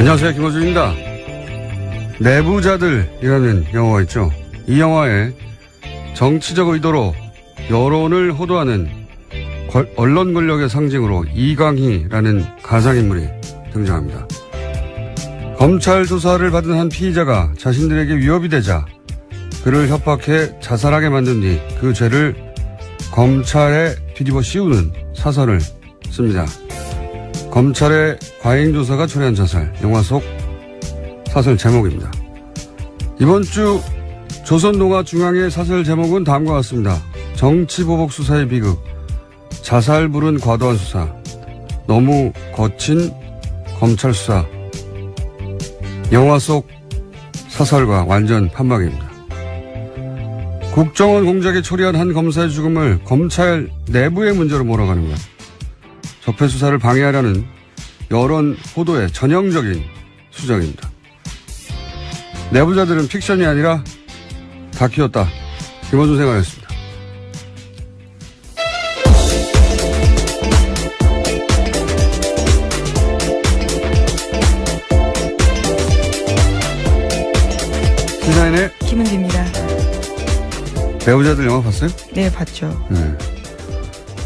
안녕하세요. 김호준입니다. 내부자들이라는 영화가 있죠. 이 영화에 정치적 의도로 여론을 호도하는 언론 권력의 상징으로 이강희라는 가상인물이 등장합니다. 검찰 조사를 받은 한 피의자가 자신들에게 위협이 되자 그를 협박해 자살하게 만든 뒤 그 죄를 검찰에 뒤집어 씌우는 사설을 씁니다. 검찰의 과잉조사가 초래한 자살, 영화 속 사설 제목입니다. 이번 주 조선동아중앙의 사설 제목은 다음과 같습니다. 정치보복수사의 비극, 자살불은 과도한 수사, 너무 거친 검찰 수사. 영화 속 사설과 완전 판박입니다. 국정원 공작에 초래한 한 검사의 죽음을 검찰 내부의 문제로 몰아가는 것. 적폐수사를 방해하려는 여론 호도의 전형적인 수정입니다. 내부자들은 픽션이 아니라 다큐였다. 김호준 생활이었습니다. 시사인의 김은지입니다. 내부자들 영화 봤어요? 네, 봤죠. 네.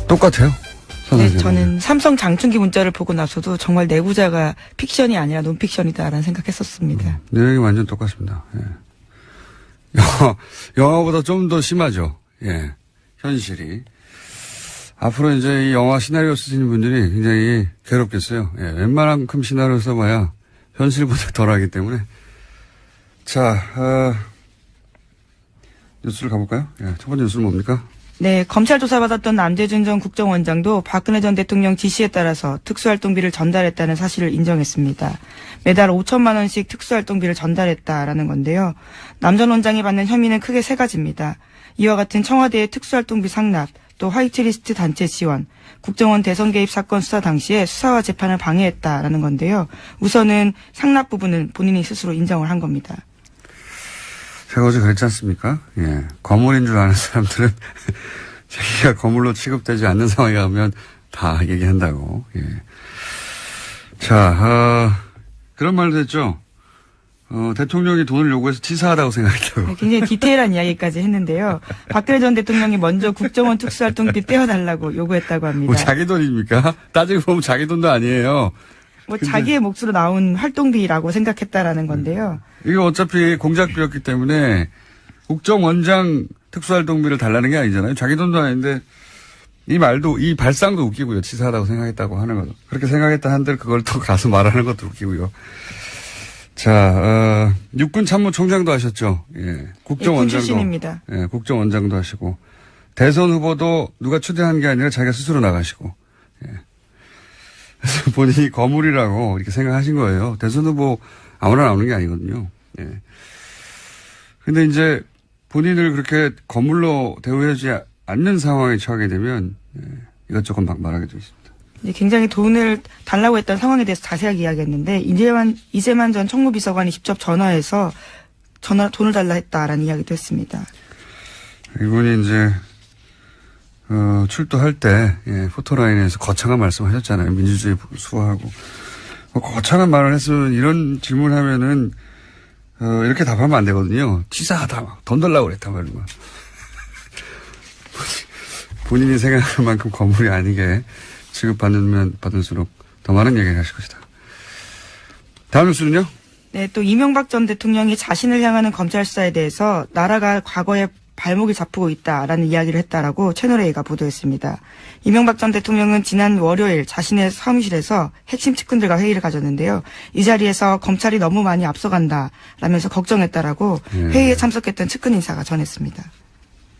똑같아요. 네, 저는 삼성 장충기 문자를 보고 나서도 정말 내부자가 픽션이 아니라 논픽션이다라는 생각했었습니다. 내용이 완전 똑같습니다. 예. 영화보다 좀 더 심하죠. 예. 현실이. 앞으로 이제 이 영화 시나리오 쓰시는 분들이 굉장히 괴롭겠어요. 예. 웬만한큼 시나리오 써봐야 현실보다 덜 하기 때문에. 자, 뉴스를 가볼까요? 예. 첫 번째 뉴스는 뭡니까? 네, 검찰 조사받았던 남재준 전 국정원장도 박근혜 전 대통령 지시에 따라서 특수활동비를 전달했다는 사실을 인정했습니다. 매달 5천만 원씩 특수활동비를 전달했다라는 건데요. 남 전 원장이 받는 혐의는 크게 세 가지입니다. 이와 같은 청와대의 특수활동비 상납, 또 화이트리스트 단체 지원, 국정원 대선 개입 사건 수사 당시에 수사와 재판을 방해했다라는 건데요. 우선은 상납 부분은 본인이 스스로 인정을 한 겁니다. 제가 어제 그랬지 않습니까? 예. 거물인 줄 아는 사람들은 자기가 거물로 취급되지 않는 상황에 가면 다 얘기한다고. 예. 자, 그런 말도 했죠. 대통령이 돈을 요구해서 치사하다고 생각했다고. 네, 굉장히 디테일한 이야기까지 했는데요. 박근혜 전 대통령이 먼저 국정원 특수활동비 떼어달라고 요구했다고 합니다. 뭐 자기 돈입니까? 따지고 보면 자기 돈도 아니에요. 뭐 자기의 몫으로 나온 활동비라고 생각했다라는 건데요. 이게 어차피 공작비였기 때문에 국정원장 특수활동비를 달라는 게 아니잖아요. 자기 돈도 아닌데 이 말도 이 발상도 웃기고요. 치사하다고 생각했다고 하는 거죠. 그렇게 생각했다 한들 그걸 또 가서 말하는 것도 웃기고요. 자, 육군 참모총장도 하셨죠. 예, 국정원장도. 출신입니다. 예, 국정원장도 하시고 대선 후보도 누가 추대한 게 아니라 자기가 스스로 나가시고. 예. 그래서 본인이 거물이라고 이렇게 생각하신 거예요. 대선 후보 아무나 나오는 게 아니거든요. 예. 근데 이제 본인을 그렇게 거물로 대우하지 않는 상황에 처하게 되면 이것저것 막 말하게 돼 있습니다. 굉장히 돈을 달라고 했던 상황에 대해서 자세하게 이야기했는데 이재만 전 총무비서관이 직접 전화해서 돈을 달라 했다라는 이야기도 했습니다. 이분이 이제 출두할 때 포토라인에서 거창한 말씀하셨잖아요. 민주주의 수호하고 거창한 말을 했으면 이런 질문하면은 이렇게 답하면 안 되거든요. 치사하다 막 돈 달라고 그랬다 말이야. 본인이 생각할 만큼 거물이 아니게 취급받으면 받을수록 더 많은 얘기를 하실 것이다. 다음 뉴스는요? 네, 또 이명박 전 대통령이 자신을 향하는 검찰 수사에 대해서 나라가 과거에 발목을 잡고 있다라는 이야기를 했다라고 채널A가 보도했습니다. 이명박 전 대통령은 지난 월요일 자신의 사무실에서 핵심 측근들과 회의를 가졌는데요. 이 자리에서 검찰이 너무 많이 앞서간다라면서 걱정했다라고 회의에 참석했던 측근 인사가 전했습니다.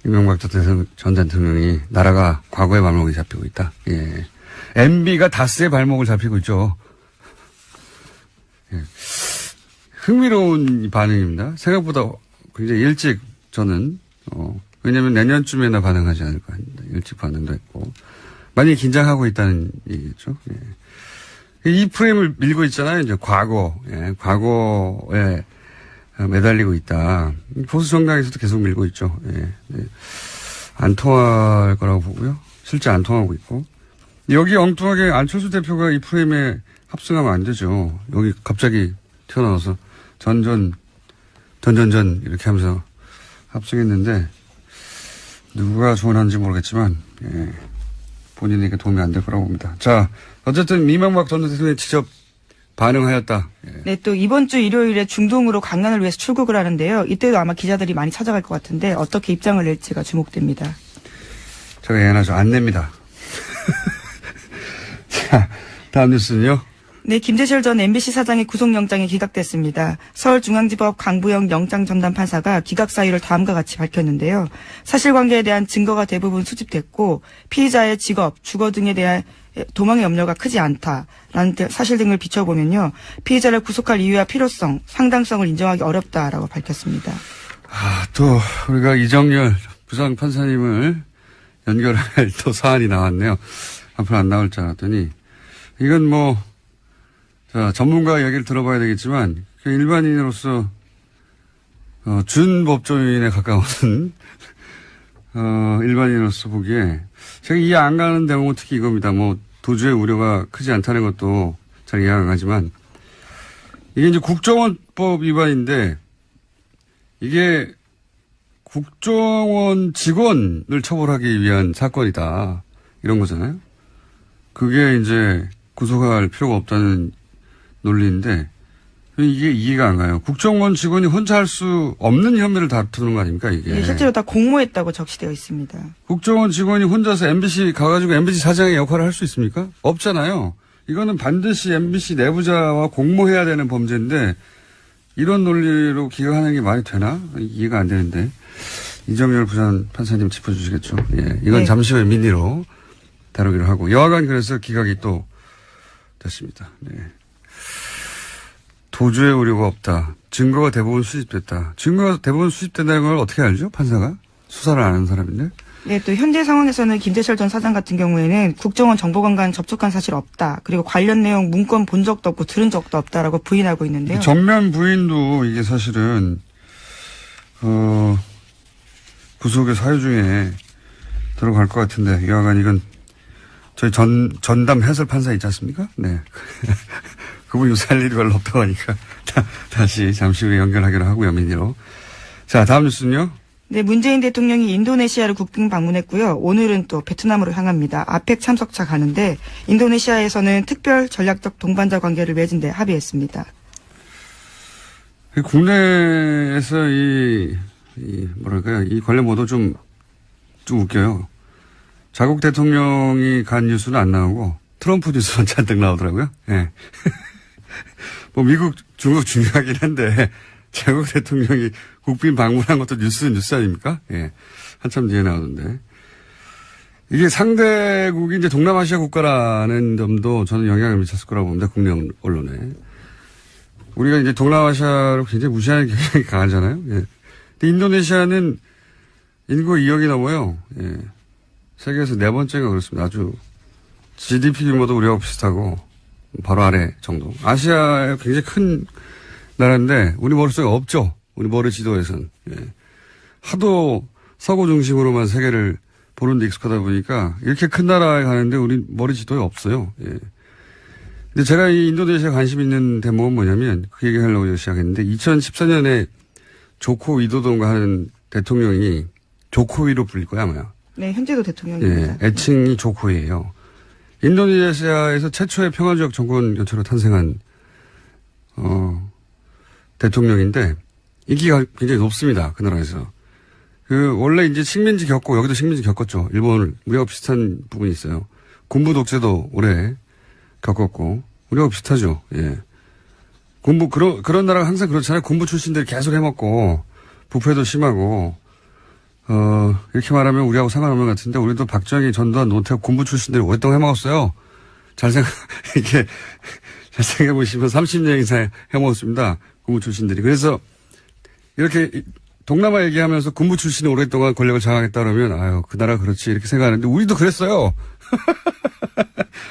이명박 전 대통령이 나라가 과거의 발목이 잡히고 있다. 예. MB가 다스의 발목을 잡히고 있죠. 예. 흥미로운 반응입니다. 생각보다 굉장히 일찍 저는 왜냐하면 내년쯤에나 반응하지 않을까 합니다. 일찍 반응도 했고 많이 긴장하고 있다는 얘기겠죠. 예. 이 프레임을 밀고 있잖아요. 이제 과거에 매달리고 있다. 보수 정당에서도 계속 밀고 있죠. 예. 네. 안 통할 거라고 보고요. 실제 안 통하고 있고 여기 엉뚱하게 안철수 대표가 이 프레임에 합승하면 안 되죠. 여기 갑자기 튀어나와서 전전 이렇게 하면서 합승했는데 누가 조언하는지 모르겠지만 예, 본인에게 도움이 안 될 거라고 봅니다. 자, 어쨌든 이명박 전 대통령이 직접 반응하였다. 예. 네, 또 이번 주 일요일에 중동으로 강연을 위해서 출국을 하는데요. 이때도 아마 기자들이 많이 찾아갈 것 같은데 어떻게 입장을 낼지가 주목됩니다. 제가 예언하죠. 안 냅니다. 자, 다음 뉴스는요. 네, 김재철 전 MBC 사장의 구속영장이 기각됐습니다. 서울중앙지법 강부영 영장전담 판사가 기각 사유를 다음과 같이 밝혔는데요. 사실관계에 대한 증거가 대부분 수집됐고 피의자의 직업, 주거 등에 대한 도망의 염려가 크지 않다라는 사실 등을 비춰보면요. 피의자를 구속할 이유와 필요성, 상당성을 인정하기 어렵다라고 밝혔습니다. 또 우리가 이정열 부장 판사님을 연결할 또 사안이 나왔네요. 앞으로 안 나올 줄 알았더니 이건 뭐 자, 전문가 이야기를 들어봐야 되겠지만, 일반인으로서, 준법조인에 가까운, 일반인으로서 보기에, 제가 이해 안 가는 대목은 특히 이겁니다. 뭐, 도주의 우려가 크지 않다는 것도 잘 이해가 안 가지만, 이게 이제 국정원법 위반인데, 이게 국정원 직원을 처벌하기 위한 사건이다. 이런 거잖아요. 그게 이제 구속할 필요가 없다는 논리인데 이게 이해가 안 가요. 국정원 직원이 혼자 할 수 없는 혐의를 다투는 거 아닙니까 이게. 예, 실제로 다 공모했다고 적시되어 있습니다. 국정원 직원이 혼자서 MBC 가가지고 MBC 사장의 역할을 할 수 있습니까? 없잖아요. 이거는 반드시 MBC 내부자와 공모해야 되는 범죄인데 이런 논리로 기각하는 게 말이 되나? 이해가 안 되는데. 이정열 부산 판사님 짚어주시겠죠. 예, 이건 네. 잠시 후에 민의로 다루기로 하고 여하간 그래서 기각이 또 됐습니다. 네. 도주의 우려가 없다. 증거가 대부분 수집됐다. 증거가 대부분 수집된다는 걸 어떻게 알죠? 판사가? 수사를 안 하는 사람인데. 네, 또 현재 상황에서는 김재철 전 사장 같은 경우에는 국정원 정보관과는 접촉한 사실 없다. 그리고 관련 내용 문건 본 적도 없고 들은 적도 없다라고 부인하고 있는데요. 정면 부인도 이게 사실은 구속의 사유 중에 들어갈 것 같은데 여하간 이건 저희 전담 해설 판사 있지 않습니까? 네. 그분 요새 할 일이 별로 없다고 하니까 다시 잠시 후에 연결하기로 하고요, 민의로. 자, 다음 뉴스는요. 네, 문재인 대통령이 인도네시아를 국빈 방문했고요. 오늘은 또 베트남으로 향합니다. 아펙 참석차 가는데 인도네시아에서는 특별 전략적 동반자 관계를 맺은 데 합의했습니다. 국내에서 뭐랄까요, 이 관련 보도 좀 웃겨요. 자국 대통령이 간 뉴스는 안 나오고 트럼프 뉴스만 잔뜩 나오더라고요. 예. 네. 뭐 미국, 중국 중요하긴 한데 자국 대통령이 국빈 방문한 것도 뉴스 아닙니까? 예. 한참 뒤에 나오던데. 이게 상대국이 이제 동남아시아 국가라는 점도 저는 영향을 미쳤을 거라고 봅니다. 국내 언론에. 우리가 이제 동남아시아로 굉장히 무시하는 경향이 강하잖아요. 예. 근데 인도네시아는 인구 2억이 넘어요. 예. 세계에서 네 번째가 그렇습니다. 아주 GDP 규모도 우리하고 비슷하고 바로 아래 정도. 아시아에 굉장히 큰 나라인데 우리 머릿속에 없죠. 우리 머리 지도에선. 예. 하도 서구 중심으로만 세계를 보는 데 익숙하다 보니까 이렇게 큰 나라에 가는데 우리 머리 지도에 없어요. 예. 근데 제가 이 인도네시아 관심 있는 대목은 뭐냐면 그 얘기 하려고 시작했는데 2014년에 조코 위도돈가 하는 대통령이 조코위로 불릴 거야 아마요. 네, 현재도 대통령입니다. 예, 애칭이 조코위예요. 인도네시아에서 최초의 평화적 정권 교체로 탄생한 대통령인데 인기가 굉장히 높습니다. 그 나라에서. 원래 이제 식민지 겪고 여기도 식민지 겪었죠. 일본을 우리하고 비슷한 부분이 있어요. 군부 독재도 오래 겪었고 우리하고 비슷하죠. 예. 그런 나라가 항상 그렇잖아요. 군부 출신들이 계속 해먹고 부패도 심하고 이렇게 말하면 우리하고 상관없는 것 같은데 우리도 박정희, 전두환, 노태우 군부 출신들이 오랫동안 해먹었어요. 이렇게 잘 생각해보시면 30년 이상 해먹었습니다. 군부 출신들이. 그래서 이렇게 동남아 얘기하면서 군부 출신이 오랫동안 권력을 장악했다 그러면 아유 그 나라 그렇지 이렇게 생각하는데 우리도 그랬어요.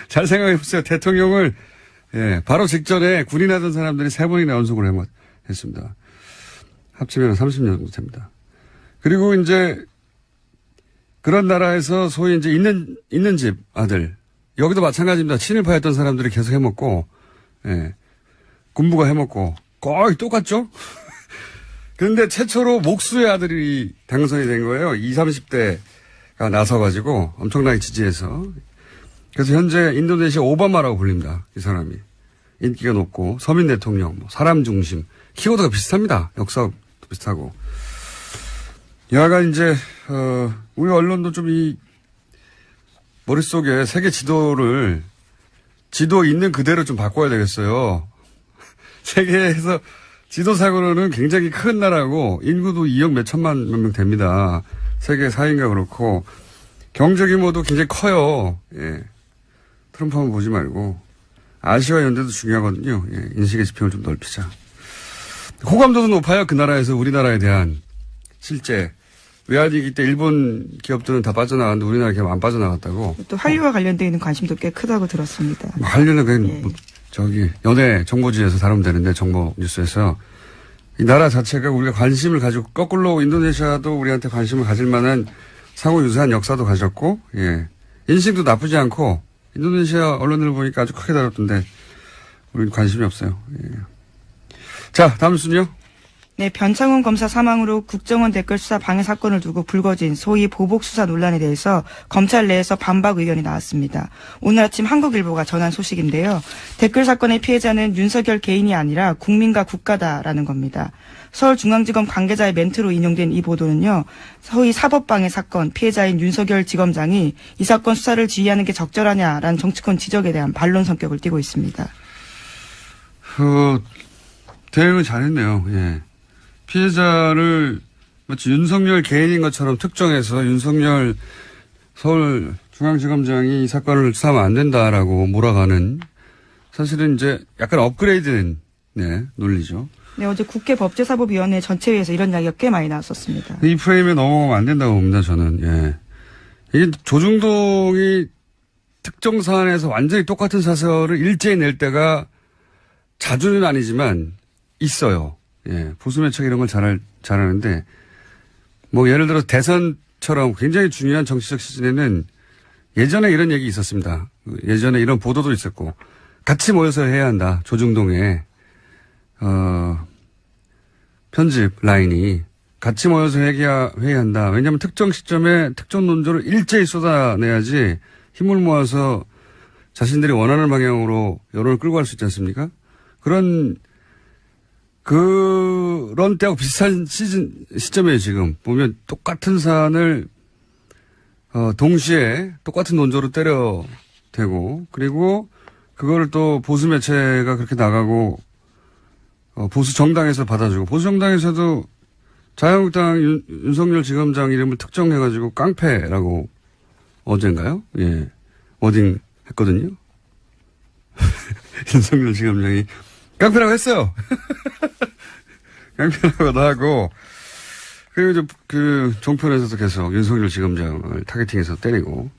잘 생각해보세요. 대통령을 예, 바로 직전에 군인하던 사람들이 3번이나 연속으로 했습니다. 합치면 30년 됩니다. 그리고 이제 그런 나라에서 소위 이제 있는 집 아들 여기도 마찬가지입니다. 친일파였던 사람들이 계속 해먹고 예. 군부가 해먹고 거의 똑같죠? 그런데 최초로 목수의 아들이 당선이 된 거예요. 20, 30대가 나서가지고 엄청나게 지지해서. 그래서 현재 인도네시아 오바마라고 불립니다. 이 사람이. 인기가 높고 서민 대통령, 뭐 사람 중심. 키워드가 비슷합니다. 역사도 비슷하고. 여하간 이제 우리 언론도 좀 이 머릿속에 세계 지도 있는 그대로 좀 바꿔야 되겠어요. 세계에서 지도상으로는 굉장히 큰 나라고 인구도 2억 몇천만 명 됩니다. 세계 4위인가 그렇고 경제 규모도 굉장히 커요. 예. 트럼프 한번 보지 말고 아시아 연대도 중요하거든요. 예. 인식의 지평을 좀 넓히자. 호감도도 높아요. 그 나라에서 우리나라에 대한 실제 외환위기 때 일본 기업들은 다 빠져나갔는데 우리나라 기업 안 빠져나갔다고. 또 한류와 관련되어 있는 관심도 꽤 크다고 들었습니다. 한류는 그냥 연예 정보지에서 다루면 되는데 정보 뉴스에서 이 나라 자체가 우리가 관심을 가지고 거꾸로 인도네시아도 우리한테 관심을 가질 만한 상호 유사한 역사도 가졌고 예. 인식도 나쁘지 않고 인도네시아 언론을 보니까 아주 크게 다뤘던데 우리는 관심이 없어요. 예. 자, 다음 순요. 네, 변창훈 검사 사망으로 국정원 댓글 수사 방해 사건을 두고 불거진 소위 보복 수사 논란에 대해서 검찰 내에서 반박 의견이 나왔습니다. 오늘 아침 한국일보가 전한 소식인데요. 댓글 사건의 피해자는 윤석열 개인이 아니라 국민과 국가다라는 겁니다. 서울중앙지검 관계자의 멘트로 인용된 이 보도는요. 소위 사법방해 사건 피해자인 윤석열 지검장이 이 사건 수사를 지휘하는 게 적절하냐라는 정치권 지적에 대한 반론 성격을 띠고 있습니다. 대응을 잘했네요. 예. 피해자를 마치 윤석열 개인인 것처럼 특정해서 윤석열 서울중앙지검장이 이 사건을 수사하면 안 된다라고 몰아가는 사실은 이제 약간 업그레이드된 논리죠. 네, 어제 국회 법제사법위원회 전체회에서 이런 이야기가 꽤 많이 나왔었습니다. 이 프레임에 넘어가면 안 된다고 봅니다, 저는. 예. 이게 조중동이 특정 사안에서 완전히 똑같은 사설을 일제히 낼 때가 자주는 아니지만 있어요. 예. 보수매체가 이런 걸 잘하는데, 뭐 예를 들어 대선처럼 굉장히 중요한 정치적 시즌에는 예전에 이런 얘기 있었습니다. 예전에 이런 보도도 있었고, 같이 모여서 해야 한다. 조중동에, 편집 라인이 같이 모여서 회의한다. 왜냐하면 특정 시점에 특정 논조를 일제히 쏟아내야지 힘을 모아서 자신들이 원하는 방향으로 여론을 끌고 갈 수 있지 않습니까? 그런 때하고 비슷한 시점이에요, 지금. 보면 똑같은 사안을, 동시에 똑같은 논조로 때려대고, 그리고 그거를 또 보수 매체가 그렇게 나가고, 보수 정당에서 받아주고, 보수 정당에서도 자유한국당 윤석열 지검장 이름을 특정해가지고 깡패라고 어젠가요? 예. 워딩 했거든요. 윤석열 지검장이 깡패라고 했어요. 깡패라고도 하고, 그리고 이제 종편에서도 계속 윤석열 지검장을 타겟팅해서 때리고,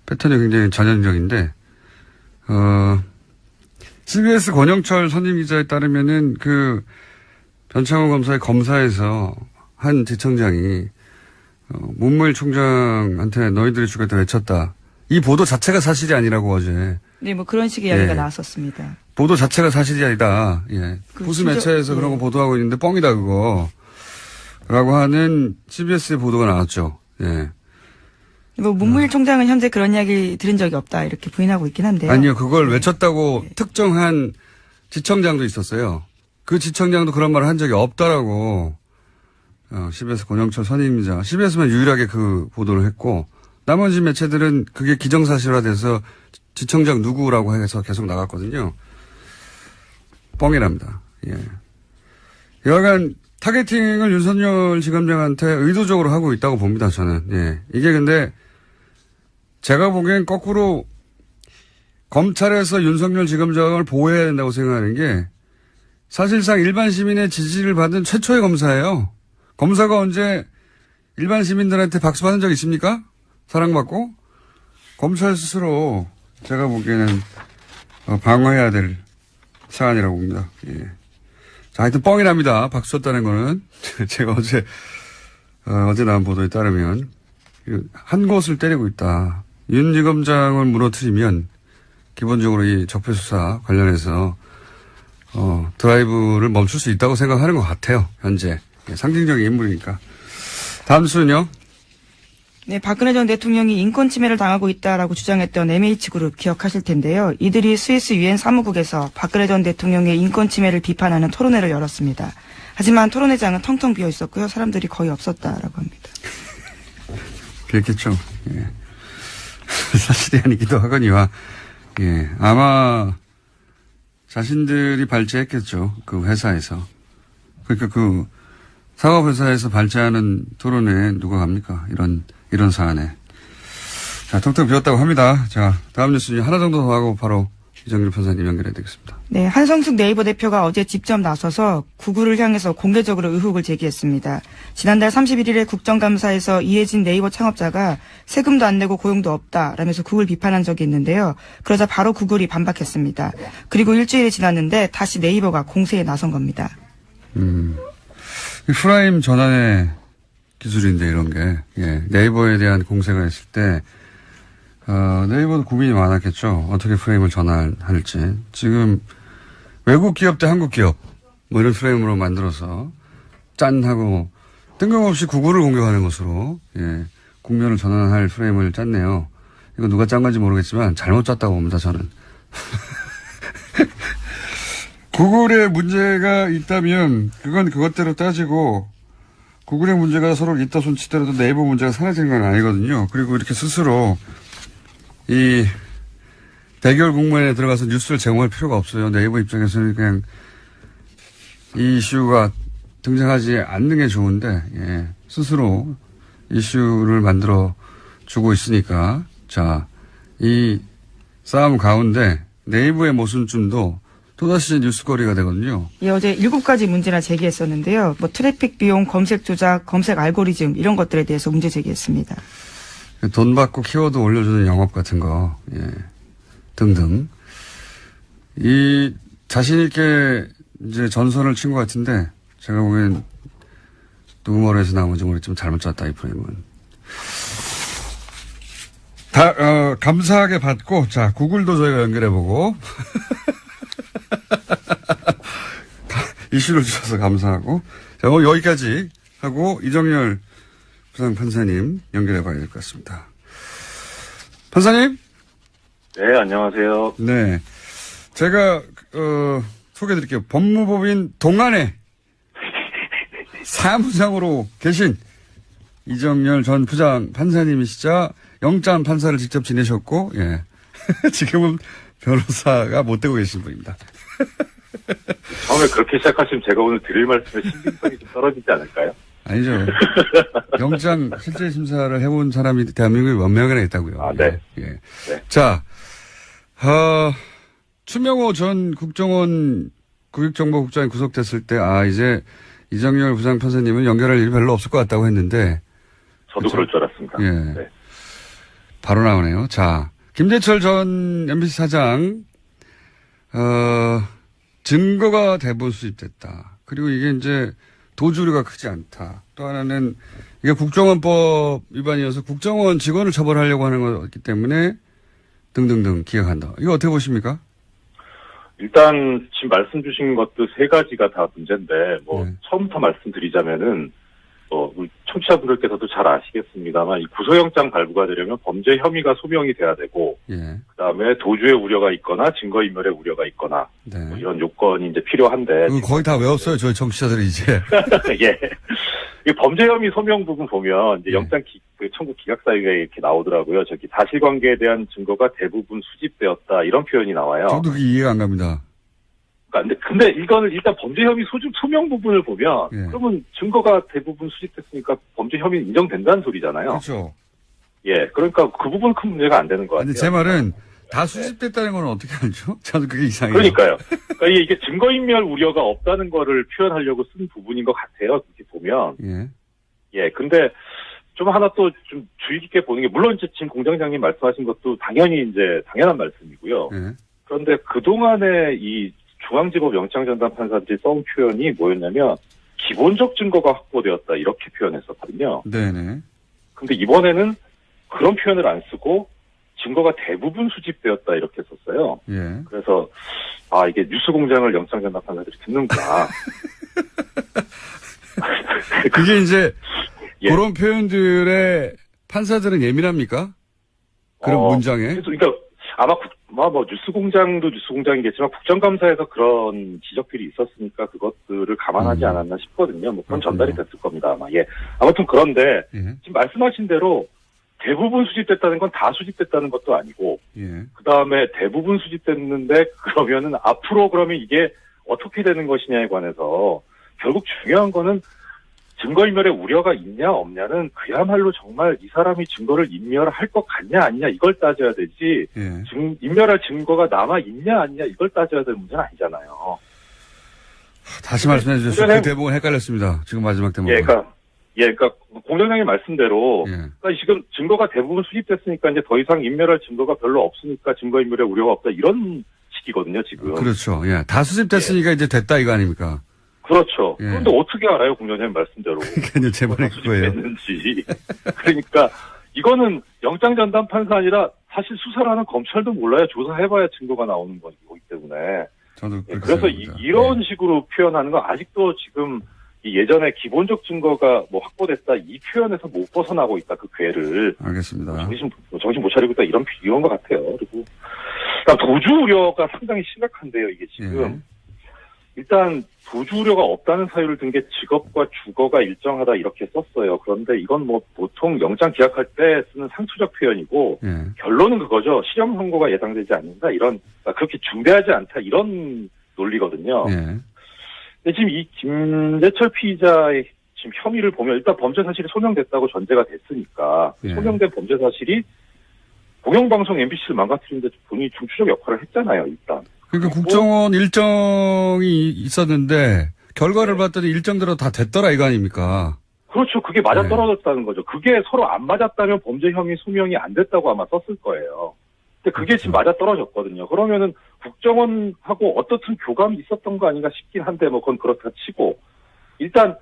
패턴이 굉장히 전형적인데, CBS 권영철 선임기자에 따르면은 변창훈 검사의 검사에서 한 지청장이, 문무일 총장한테 너희들이 죽였다 외쳤다. 이 보도 자체가 사실이 아니라고 어제. 네, 뭐 그런 식의 이야기가 나왔었습니다. 보도 자체가 사실이 아니다. 예. 보수 매체에서 그런 거 보도하고 있는데 뻥이다 그거. 라고 하는 CBS의 보도가 나왔죠. 예. 뭐 문무일 총장은 현재 그런 이야기 들은 적이 없다 이렇게 부인하고 있긴 한데요. 아니요. 그걸 외쳤다고 특정한 지청장도 있었어요. 그 지청장도 그런 말을 한 적이 없다라고 CBS 권영철 선임이자 CBS만 유일하게 그 보도를 했고 나머지 매체들은 그게 기정사실화돼서 지청장 누구라고 해서 계속 나갔거든요. 뻥이랍니다. 예. 여하간 타겟팅을 윤석열 지검장한테 의도적으로 하고 있다고 봅니다, 저는. 예. 이게 근데 제가 보기엔 거꾸로 검찰에서 윤석열 지검장을 보호해야 된다고 생각하는 게 사실상 일반 시민의 지지를 받은 최초의 검사예요. 검사가 언제 일반 시민들한테 박수 받은 적 있습니까? 사랑받고? 검찰 스스로 제가 보기에는 방어해야 될 사안이라고 봅니다. 예. 자, 하여튼 뻥이랍니다. 박수 쳤다는 거는. 제가 어제 나온 보도에 따르면 한 곳을 때리고 있다. 윤 지검장을 무너뜨리면 기본적으로 이 적폐수사 관련해서 드라이브를 멈출 수 있다고 생각하는 것 같아요. 현재. 예, 상징적인 인물이니까. 다음 수는요? 네, 박근혜 전 대통령이 인권 침해를 당하고 있다라고 주장했던 MH그룹 기억하실 텐데요. 이들이 스위스 유엔 사무국에서 박근혜 전 대통령의 인권 침해를 비판하는 토론회를 열었습니다. 하지만 토론회장은 텅텅 비어 있었고요. 사람들이 거의 없었다라고 합니다. 그랬겠죠. 예. 사실이 아니기도 하거니와, 예, 아마 자신들이 발제했겠죠. 그 회사에서. 그러니까 그 상업회사에서 발제하는 토론회에 누가 갑니까? 이런 사안에. 자, 텅텅 비었다고 합니다. 자, 다음 뉴스 하나 정도 더 하고 바로 이정길 판사님 연결해야 되겠습니다. 네, 한성숙 네이버 대표가 어제 직접 나서서 구글을 향해서 공개적으로 의혹을 제기했습니다. 지난달 31일에 국정감사에서 이해진 네이버 창업자가 세금도 안 내고 고용도 없다라면서 구글 비판한 적이 있는데요. 그러자 바로 구글이 반박했습니다. 그리고 일주일이 지났는데 다시 네이버가 공세에 나선 겁니다. 프라임 전환의 기술인데 이런 게, 예, 네이버에 대한 공세가 있을 때 네이버도 고민이 많았겠죠. 어떻게 프레임을 전환할지. 지금 외국 기업 대 한국 기업 뭐 이런 프레임으로 만들어서 짠 하고 뜬금없이 구글을 공격하는 것으로, 예, 국면을 전환할 프레임을 짰네요. 이거 누가 짠 건지 모르겠지만 잘못 짰다고 봅니다, 저는. 구글에 문제가 있다면 그건 그것대로 따지고 구글의 문제가 서로 있다 손치더라도 네이버 문제가 사라지는 건 아니거든요. 그리고 이렇게 스스로 이 대결 국면에 들어가서 뉴스를 제공할 필요가 없어요. 네이버 입장에서는 그냥 이 이슈가 등장하지 않는 게 좋은데, 예, 스스로 이슈를 만들어 주고 있으니까, 자, 이 싸움 가운데 네이버의 모순점도 또다시 뉴스거리가 되거든요. 예, 어제 7가지 문제나 제기했었는데요. 뭐 트래픽 비용, 검색 조작, 검색 알고리즘 이런 것들에 대해서 문제 제기했습니다. 돈 받고 키워드 올려주는 영업 같은 거, 예, 등등. 이 자신있게 이제 전선을 친 것 같은데, 제가 보기엔 누구 머리에서 나온지 모르겠지만 잘못 짰다, 이 프레임은. 감사하게 받고, 자, 구글도 저희가 연결해보고, 이슈를 주셔서 감사하고, 자, 오늘 여기까지 하고, 이정열 부장판사님 연결해봐야 될 것 같습니다. 판사님? 네, 안녕하세요. 네. 제가, 소개해드릴게요. 법무법인 동안에 사무장으로 계신 이정열 전 부장 판사님이시자 영장 판사를 직접 지내셨고, 예. 지금은 변호사가 못 되고 계신 분입니다. 처음에 그렇게 시작하시면 제가 오늘 드릴 말씀에 신빙성이 좀 떨어지지 않을까요? 아니죠. 영장 실제 심사를 해본 사람이 대한민국에 몇 명이나 있다고요. 아, 네. 예. 예. 네. 자, 추명호 전 국정원 국익정보국장이 구속됐을 때, 이제 이정열 부장판사님은 연결할 일이 별로 없을 것 같다고 했는데. 저도 그럴 줄 알았습니다. 예. 네. 바로 나오네요. 자, 김대철 전 MBC 사장, 증거가 대부분 수집됐다. 그리고 이게 이제 도주류가 크지 않다. 또 하나는 이게 국정원법 위반이어서 국정원 직원을 처벌하려고 하는 거기 때문에 등등등 기억한다. 이거 어떻게 보십니까? 일단 지금 말씀 주신 것도 세 가지가 다 문제인데, 네. 처음부터 말씀드리자면은, 우리 청취자분들께서도 잘 아시겠습니다만, 이 구속영장 발부가 되려면 범죄 혐의가 소명이 돼야 되고, 예. 그다음에 도주의 우려가 있거나 증거인멸의 우려가 있거나, 네. 이런 요건이 이제 필요한데. 그거 거의 다 외웠어요. 저희 청취자들이 이제. 예. 이 범죄 혐의 소명 부분 보면, 이제 네. 영장 청구 기각사유에 이렇게 나오더라고요. 저기 사실관계에 대한 증거가 대부분 수집되었다, 이런 표현이 나와요. 저도 그게 이해가 안 갑니다. 근데 이거는 일단 범죄 혐의 소명 부분을 보면, 예. 그러면 증거가 대부분 수집됐으니까 범죄 혐의는 인정된다는 소리잖아요. 그렇죠. 예. 그러니까 그 부분은 큰 문제가 안 되는 것 같아요. 근데 제 말은 다 수집됐다는 건 어떻게 알죠? 저는 그게 이상해요. 그러니까요. 그러니까 이게 증거인멸 우려가 없다는 거를 표현하려고 쓴 부분인 것 같아요. 그렇게 보면. 예. 예. 근데 좀 하나 또 좀 주의 깊게 보는 게, 물론 이제 지금 공장장님 말씀하신 것도 당연히 이제 당연한 말씀이고요. 예. 그런데 그동안에 이 중앙지법 영장전담 판사들이 써온 표현이 뭐였냐면, 기본적 증거가 확보되었다, 이렇게 표현했었거든요. 네네. 근데 이번에는 그런 표현을 안 쓰고 증거가 대부분 수집되었다 이렇게 썼어요. 예. 그래서 이게 뉴스공장을 영장전담 판사들이 듣는구나. 그게 이제 예. 그런 표현들에 판사들은 예민합니까? 그런 문장에? 그러니까 아마 뭐 뉴스공장도 뉴스공장이겠지만 국정감사에서 그런 지적들이 있었으니까 그것들을 감안하지 않았나 싶거든요. 뭐 그런 전달이 됐을 겁니다. 아마. 예. 아무튼 그런데 지금 말씀하신 대로 대부분 수집됐다는 건 다 수집됐다는 것도 아니고, 예. 그 다음에 대부분 수집됐는데 그러면은 앞으로 그러면 이게 어떻게 되는 것이냐에 관해서 결국 중요한 거는 증거인멸의 우려가 있냐 없냐는 그야말로 정말 이 사람이 증거를 인멸할 것 같냐 아니냐 이걸 따져야 되지, 예. 인멸할 증거가 남아 있냐 아니냐 이걸 따져야 될 문제는 아니잖아요. 다시 말씀해 주세요. 그 대목은 헷갈렸습니다. 지금 마지막 대목은. 그러니까 공장장님 말씀대로, 예. 그러니까 지금 증거가 대부분 수집됐으니까 이제 더 이상 인멸할 증거가 별로 없으니까 증거인멸의 우려가 없다 이런 식이거든요 지금. 그렇죠. 예. 다 수집됐으니까 이제 됐다 이거 아닙니까? 그렇죠. 예. 그런데 어떻게 알아요, 공장장님 말씀대로. 그러니까 제 말이 그거예요. 수집됐는지. 그러니까 이거는 영장전담 판사 아니라 사실 수사를 하는 검찰도 몰라요. 조사해봐야 증거가 나오는 거기 때문에. 저도 그렇게 그래서 생각합니다. 이런 식으로 표현하는 건 아직도 지금 이 예전에 기본적 증거가 뭐 확보됐다 이 표현에서 못 벗어나고 있다, 그 궤를. 알겠습니다. 정신 못 차리고 있다 이런 것 같아요. 그리고 도주 우려가 상당히 심각한데요, 이게 지금. 예. 일단 도주 우려가 없다는 사유를 든 게 직업과 주거가 일정하다 이렇게 썼어요. 그런데 이건 뭐 보통 영장 기각할 때 쓰는 상투적 표현이고, 예. 결론은 그거죠. 실형 선고가 예상되지 않는다, 이런, 그러니까 그렇게 중대하지 않다 이런 논리거든요. 예. 근데 지금 이 김재철 피의자의 지금 혐의를 보면 일단 범죄 사실이 소명됐다고 전제가 됐으니까, 예. 소명된 범죄 사실이 공영방송 MBC를 망가뜨리는데 본인이 중추적 역할을 했잖아요, 일단. 그러니까 국정원 일정이 있었는데 결과를 봤더니 일정대로 다 됐더라 이거 아닙니까? 그렇죠. 그게 맞아떨어졌다는 거죠. 그게 서로 안 맞았다면 범죄 혐의 소명이 안 됐다고 아마 썼을 거예요. 근데 그게 지금 맞아떨어졌거든요. 그러면은 국정원하고 어떻든 교감이 있었던 거 아닌가 싶긴 한데, 뭐 그건 그렇다 치고, 일단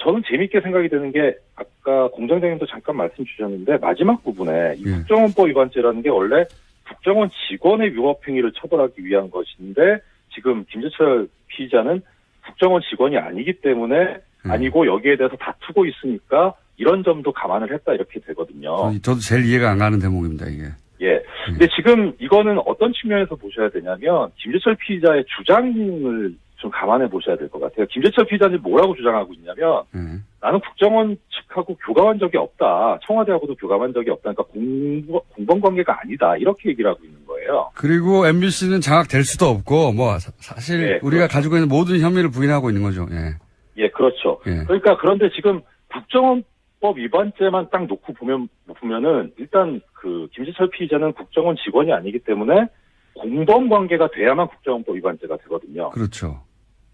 저는 재밌게 생각이 드는 게 아까 공장장님도 잠깐 말씀 주셨는데 마지막 부분에 이 국정원법 위반죄라는 게 원래 국정원 직원의 위법행위를 처벌하기 위한 것인데, 지금 김재철 피의자는 국정원 직원이 아니기 때문에 아니고 여기에 대해서 다투고 있으니까 이런 점도 감안을 했다 이렇게 되거든요. 저도 제일 이해가 안 가는 대목입니다 이게. 예. 근데 지금 이거는 어떤 측면에서 보셔야 되냐면 김재철 피의자의 주장을 좀 감안해 보셔야 될 것 같아요. 김재철 피의자는 뭐라고 주장하고 있냐면 나는 국정원 측하고 교감한 적이 없다. 청와대하고도 교감한 적이 없다. 그러니까 공범 관계가 아니다. 이렇게 얘기를 하고 있는 거예요. 그리고 MBC는 장악될 수도 없고 뭐 사실 예, 우리가 그렇죠. 가지고 있는 모든 혐의를 부인하고 있는 거죠. 예. 예, 그렇죠. 예. 그러니까 그런데 지금 국정원법 위반죄만 딱 놓고 보면은 일단 그 김재철 피의자는 국정원 직원이 아니기 때문에 공범 관계가 돼야만 국정원법 위반죄가 되거든요. 그렇죠.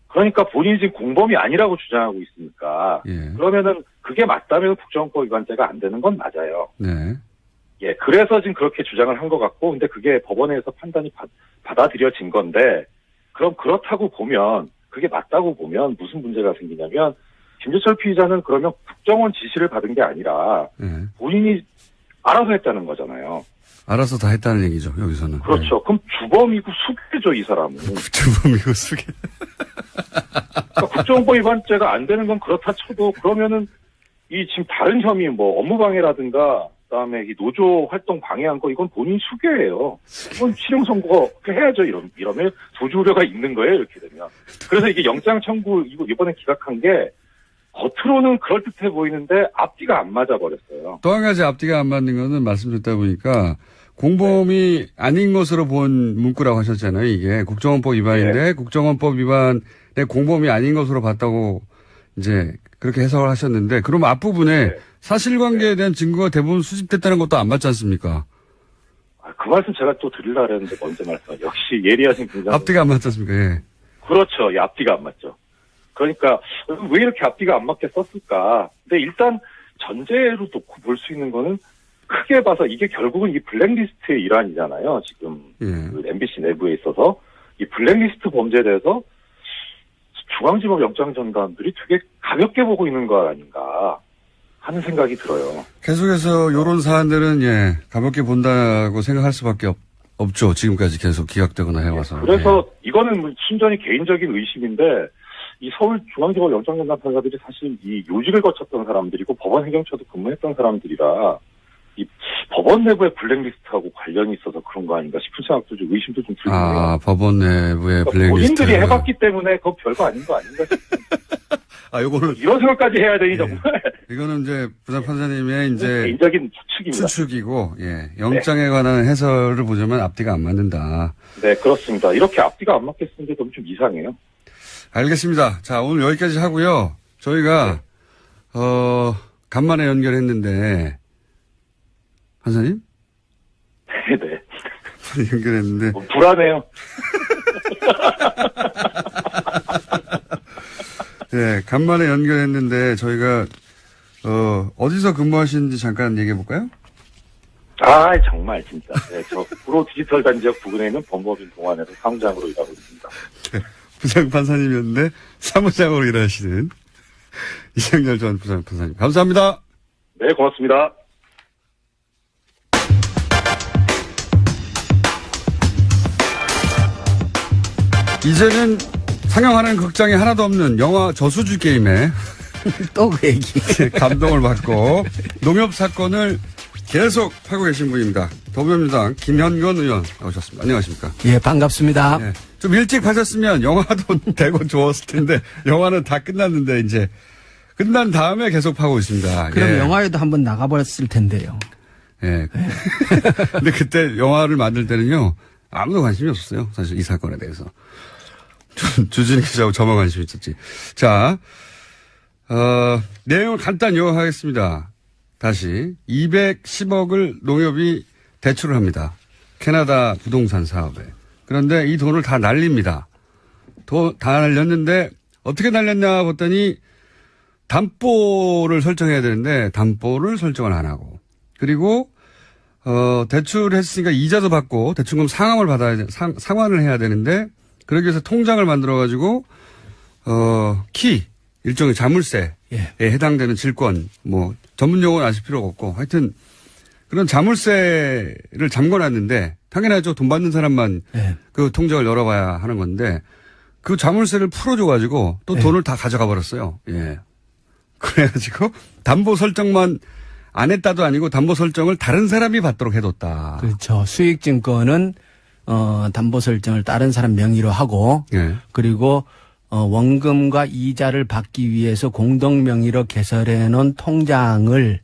그러니까 본인이 지금 공범이 아니라고 주장하고 있으니까, 예. 그러면은 그게 맞다면 국정원법 위반죄가 안 되는 건 맞아요. 네. 예, 그래서 지금 그렇게 주장을 한 것 같고, 근데 그게 법원에서 판단이 받아들여진 건데, 그럼 그렇다고 보면, 그게 맞다고 보면 무슨 문제가 생기냐면, 김재철 피의자는 그러면 국정원 지시를 받은 게 아니라 예. 본인이 알아서 했다는 거잖아요. 알아서 다 했다는 얘기죠 여기서는. 그렇죠. 그럼 주범이고 수괴죠, 이 사람은. 주범이고 수괴. 그러니까 국정원법 위반죄가 안 되는 건 그렇다 쳐도, 그러면은 이 지금 다른 혐의 뭐 업무방해라든가 그다음에 이 노조 활동 방해한 거, 이건 본인 수괴예요. 이건 실형 선고 해야죠. 이러면 도주 우려가 있는 거예요, 이렇게 되면. 그래서 이게 영장 청구 이번에 기각한 게 겉으로는 그럴듯해 보이는데 앞뒤가 안 맞아 버렸어요. 또 한 가지 앞뒤가 안 맞는 거는 말씀 듣다 보니까 공범이 아닌 것으로 본 문구라고 하셨잖아요. 이게 국정원법 위반인데 네. 국정원법 위반의 공범이 아닌 것으로 봤다고 이제 그렇게 해석을 하셨는데, 그럼 앞부분에 네. 사실관계에 대한 증거가 대부분 수집됐다는 것도 안 맞지 않습니까? 그 말씀 제가 또 드리려고 했는데 먼저 말씀. 역시 예리하신 분장. 앞뒤가 안 맞지 않습니까? 예. 그렇죠. 이 앞뒤가 안 맞죠. 그러니까 왜 이렇게 앞뒤가 안 맞게 썼을까? 근데 일단 전제로 놓고 볼 수 있는 거는 크게 봐서 이게 결국은 이 블랙리스트의 일환이잖아요. 지금 예. 그 MBC 내부에 있어서 이 블랙리스트 범죄에 대해서 중앙지법 영장전담들이 되게 가볍게 보고 있는 거 아닌가. 하는 생각이 들어요. 계속해서 이런 사안들은 예 가볍게 본다고 생각할 수밖에 없죠. 지금까지 계속 기각되거나 해와서. 그래서 이거는 뭐 순전히 개인적인 의심인데 이 서울중앙지법 영장전담 판사들이 사실 이 요직을 거쳤던 사람들이고 법원 행정처도 근무했던 사람들이라 이 법원 내부의 블랙리스트하고 관련이 있어서 그런 거 아닌가 싶은 생각도 좀 의심도 좀 들고요. 아 법원 내부의 그러니까 블랙리스트. 본인들이 해봤기 때문에 그거 별거 아닌 거 아닌가 싶은 요거는 이런 생각까지 해야 되니 정말 이거는 이제 부장 판사님의 이제 개인적인 추측입니다. 추측이고 예 영장에 관한 해설을 보자면 앞뒤가 안 맞는다. 네 그렇습니다. 이렇게 앞뒤가 안 맞겠는 게 너무 좀 이상해요. 알겠습니다. 자 오늘 여기까지 하고요. 저희가 간만에 연결했는데 판사님? 네네. 연결했는데 불안해요. 네, 간만에 연결했는데 저희가 어디서 근무하시는지 잠깐 얘기해 볼까요? 아 정말 진짜. 네, 저 구로 디지털 단지역 부근에 있는 법무법인 동안에서 사무장으로 일하고 있습니다. 네, 부장 판사님이었는데 사무장으로 일하시는 이상열 전 부장 판사님 감사합니다. 네 고맙습니다. 이제는 상영하는 극장이 하나도 없는 영화 저수지 게임에 또 그 얘기. 감동을 받고 농협 사건을 계속 하고 계신 분입니다. 더불어민주당 김현건 의원 나오셨습니다. 안녕하십니까? 예, 반갑습니다. 네. 좀 일찍 하셨으면 영화도 되고 좋았을 텐데 영화는 다 끝났는데 이제 끝난 다음에 계속 하고 있습니다. 그럼 예. 영화에도 한번 나가버렸을 텐데요. 예. 근데 그때 영화를 만들 때는요 아무도 관심이 없었어요. 사실 이 사건에 대해서. 주진 기자하고 저만 관심이 있었지. 자, 내용을 간단히 요약하겠습니다. 다시 210억을 농협이 대출을 합니다. 캐나다 부동산 사업에. 그런데 이 돈을 다 날립니다. 다 날렸는데 어떻게 날렸냐 봤더니 담보를 설정해야 되는데 담보를 설정을 안 하고 그리고 대출했으니까 이자도 받고 대출금 상환을 해야 되는데 그러기 위해서 통장을 만들어가지고, 일종의 자물쇠에 해당되는 질권, 전문 용어는 아실 필요가 없고, 하여튼, 그런 자물쇠를 잠궈놨는데, 당연하죠. 돈 받는 사람만 그 통장을 열어봐야 하는 건데, 그 자물쇠를 풀어줘가지고, 또 돈을 다 가져가 버렸어요. 예. 그래가지고, 담보 설정만 안 했다도 아니고, 담보 설정을 다른 사람이 받도록 해뒀다. 그렇죠. 수익증권은 담보 설정을 다른 사람 명의로 하고 그리고 원금과 이자를 받기 위해서 공동 명의로 개설해 놓은 통장을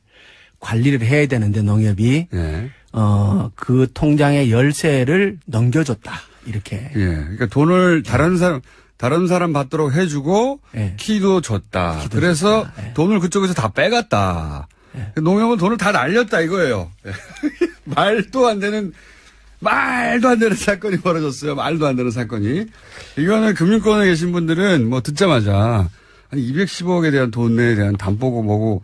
관리를 해야 되는데 농협이 그 통장의 열쇠를 넘겨줬다. 이렇게. 예. 그러니까 돈을 다른 사람 받도록 해주고 키도 줬다. 그래서 줬다. 돈을 그쪽에서 다 빼갔다. 농협은 돈을 다 날렸다 이거예요. 말도 안 되는 사건이 벌어졌어요. 말도 안 되는 사건이. 이거는 금융권에 계신 분들은 듣자마자 아니 210억에 대한 돈에 대한 담보고 뭐고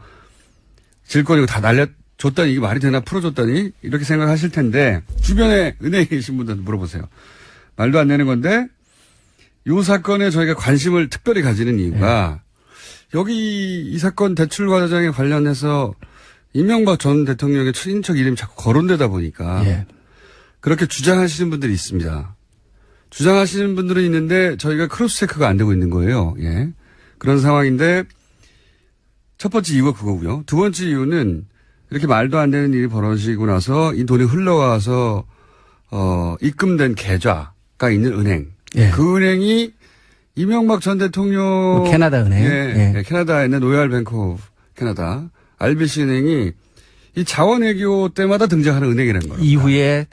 질권이고 다 날려줬다니 이게 말이 되나 풀어줬다니 이렇게 생각하실 텐데 주변에 은행에 계신 분들한테 물어보세요. 말도 안 되는 건데 이 사건에 저희가 관심을 특별히 가지는 이유가 여기 이 사건 대출 과정에 관련해서 이명박 전 대통령의 친인척 이름이 자꾸 거론되다 보니까 그렇게 주장하시는 분들이 있습니다. 주장하시는 분들은 있는데 저희가 크로스 체크가 안 되고 있는 거예요. 예. 그런 상황인데 첫 번째 이유가 그거고요. 두 번째 이유는 이렇게 말도 안 되는 일이 벌어지고 나서 이 돈이 흘러와서 입금된 계좌가 있는 은행. 그 은행이 이명박 전 대통령 캐나다 은행. 캐나다에 있는 로얄 뱅크 오브 캐나다 RBC 은행이 이 자원외교 때마다 등장하는 은행이라는 거예요. 이후에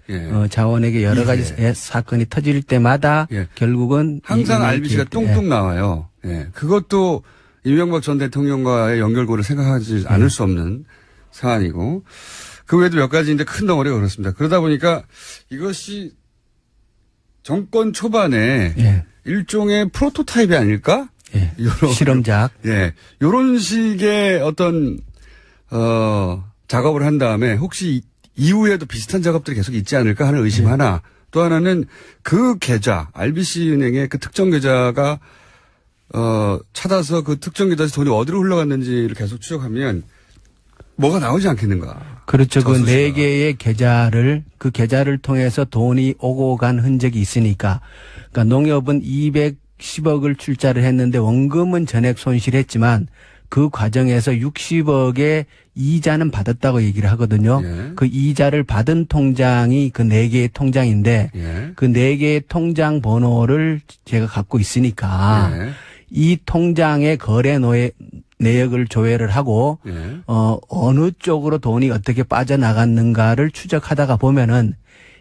자원외교 여러 가지 사건이 터질 때마다 결국은 항상 RBC가 뚱뚱 나와요. 그것도 이명박 전 대통령과의 연결고를 생각하지 않을 수 없는 사안이고 그 외에도 몇 가지 이제 큰 덩어리가 그렇습니다. 그러다 보니까 이것이 정권 초반에 일종의 프로토타입이 아닐까? 실험작. 요런 식의 어떤 작업을 한 다음에 혹시 이후에도 비슷한 작업들이 계속 있지 않을까 하는 의심 하나. 또 하나는 그 계좌, RBC 은행의 그 특정 계좌가 찾아서 그 특정 계좌에서 돈이 어디로 흘러갔는지를 계속 추적하면 뭐가 나오지 않겠는가. 그렇죠. 그 저수지가. 4개의 그 계좌를 통해서 돈이 오고 간 흔적이 있으니까. 그러니까 농협은 210억을 출자를 했는데 원금은 전액 손실했지만 그 과정에서 60억의 이자는 받았다고 얘기를 하거든요. 예. 그 이자를 받은 통장이 그 4개의 통장인데 예. 그 4개의 통장 번호를 제가 갖고 있으니까 예. 이 통장의 거래 내역을 조회를 하고 예. 어느 쪽으로 돈이 어떻게 빠져나갔는가를 추적하다가 보면은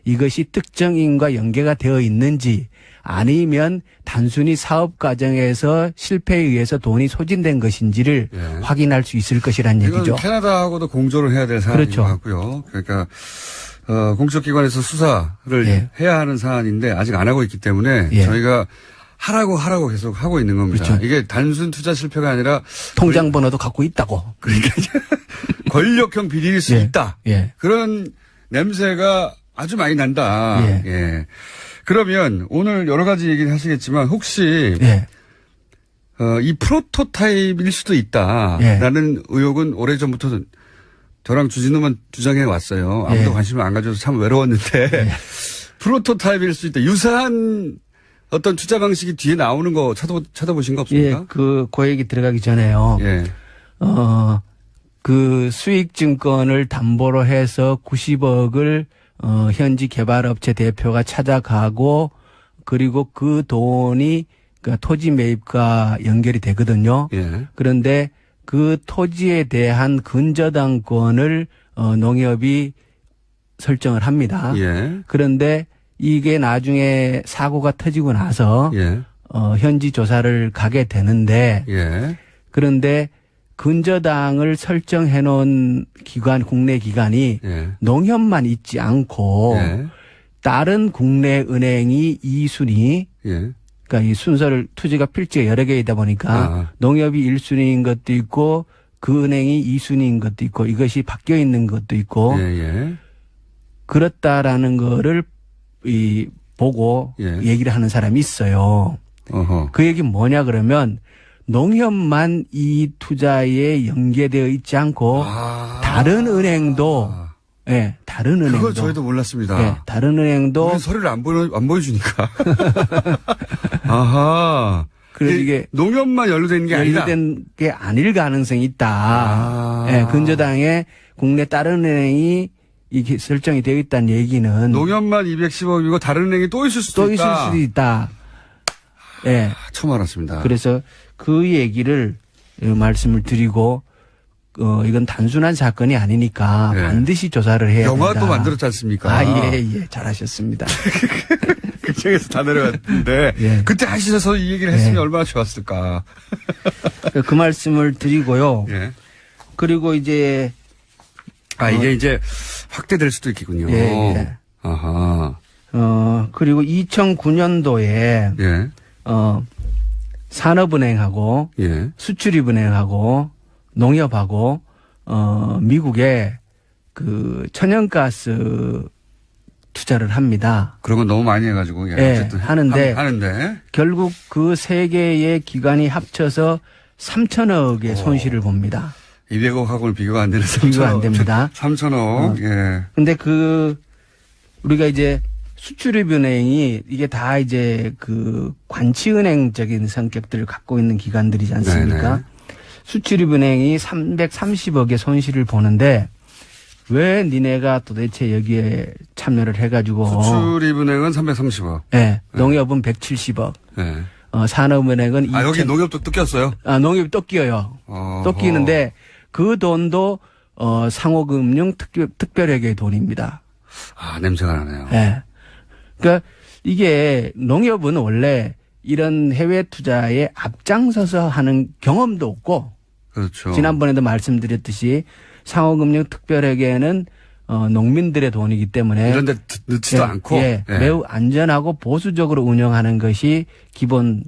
이것이 특정인과 연계가 되어 있는지 아니면 단순히 사업 과정에서 실패에 의해서 돈이 소진된 것인지를 예. 확인할 수 있을 것이란 이건 얘기죠. 캐나다하고도 공조를 해야 될 사안인 그렇죠. 것 같고요. 그러니까 공적기관에서 수사를 예. 해야 하는 사안인데 아직 안 하고 있기 때문에 예. 저희가 하라고 계속 하고 있는 겁니다. 그렇죠. 이게 단순 투자 실패가 아니라 통장 번호도 갖고 있다고. 그러니까 권력형 비리일 수 예. 있다. 예. 그런 냄새가 아주 많이 난다. 예. 예. 그러면 오늘 여러 가지 얘기를 하시겠지만 혹시 예. 이 프로토타입일 수도 있다라는 의혹은 오래전부터 저랑 주진우만 주장해 왔어요. 아무도 예. 관심을 안 가져서 참 외로웠는데 예. 프로토타입일 수 있다. 유사한 어떤 투자 방식이 뒤에 나오는 거 찾아보신 거 없습니까? 예. 그 얘기 들어가기 전에요. 예. 그 수익증권을 담보로 해서 90억을 현지 개발업체 대표가 찾아가고 그리고 그 돈이 그 토지 매입과 연결이 되거든요. 예. 그런데 그 토지에 대한 근저당권을 농협이 설정을 합니다. 예. 그런데 이게 나중에 사고가 터지고 나서 예. 현지 조사를 가게 되는데 예. 그런데 근저당을 설정해 놓은 기관, 국내 기관이 예. 농협만 있지 않고 예. 다른 국내 은행이 2순위, 예. 그러니까 이 순서를 투지가 필지가 여러 개이다 보니까 농협이 1순위인 것도 있고 그 은행이 2순위인 것도 있고 이것이 바뀌어 있는 것도 있고 예. 예. 그렇다라는 거를 보고 예. 얘기를 하는 사람이 있어요. 어허. 그 얘기는 뭐냐 그러면 농협만 이 투자에 연계되어 있지 않고 다른 은행도 예, 다른 은행도 그거 저희도 몰랐습니다. 예, 다른 은행도 우리 서류를 안 보여주니까. 아하. 그래서 이게 농협만 연루되어 있는 게 아니다. 연루된 게 아닐 가능성이 있다. 아. 예, 근저당에 국내 다른 은행이 이게 설정이 되어 있다는 얘기는 농협만 210억이고 다른 은행이 또 있을 수도 또 있을 있다. 수도 있다. 예. 처음 알았습니다. 그래서 그 얘기를 말씀을 드리고 이건 단순한 사건이 아니니까 네. 반드시 조사를 해야 된다. 영화도 만들었지 않습니까? 예. 잘하셨습니다. 극장에서 다 내려갔는데 예. 그때 하시셔서 이 얘기를 했으면 얼마나 좋았을까. 그 말씀을 드리고요. 예. 그리고 이제 이게 이제 확대될 수도 있겠군요. 예. 아하. 그리고 2009년도에 예. 산업은행하고 예. 수출입은행하고 농협하고 미국에 그 천연가스 투자를 합니다. 그런 건 너무 많이 해가지고. 예. 예, 어쨌든 하는데 결국 그 세 개의 기관이 합쳐서 3천억의 손실을 봅니다. 200억하고는 비교가 안 되는 3천억. 비교가 안 됩니다. 3천억. 예. 근데 우리가 이제 수출입은행이 이게 다 이제 그 관치은행적인 성격들을 갖고 있는 기관들이지 않습니까? 네네. 수출입은행이 330억의 손실을 보는데 왜 니네가 도대체 여기에 참여를 해가지고 수출입은행은 330억. 네, 농협은 170억. 예. 산업은행은 여기 농협도 또 꼈어요? 농협이 또 끼어요. 또 끼는데 그 돈도 상호금융 특별회계의 돈입니다. 냄새가 나네요. 네. 그러니까 이게 농협은 원래 이런 해외 투자에 앞장서서 하는 경험도 없고 그렇죠. 지난번에도 말씀드렸듯이 상호금융 특별회계는 농민들의 돈이기 때문에 이런 데 넣지도 않고 매우 안전하고 보수적으로 운영하는 것이 기본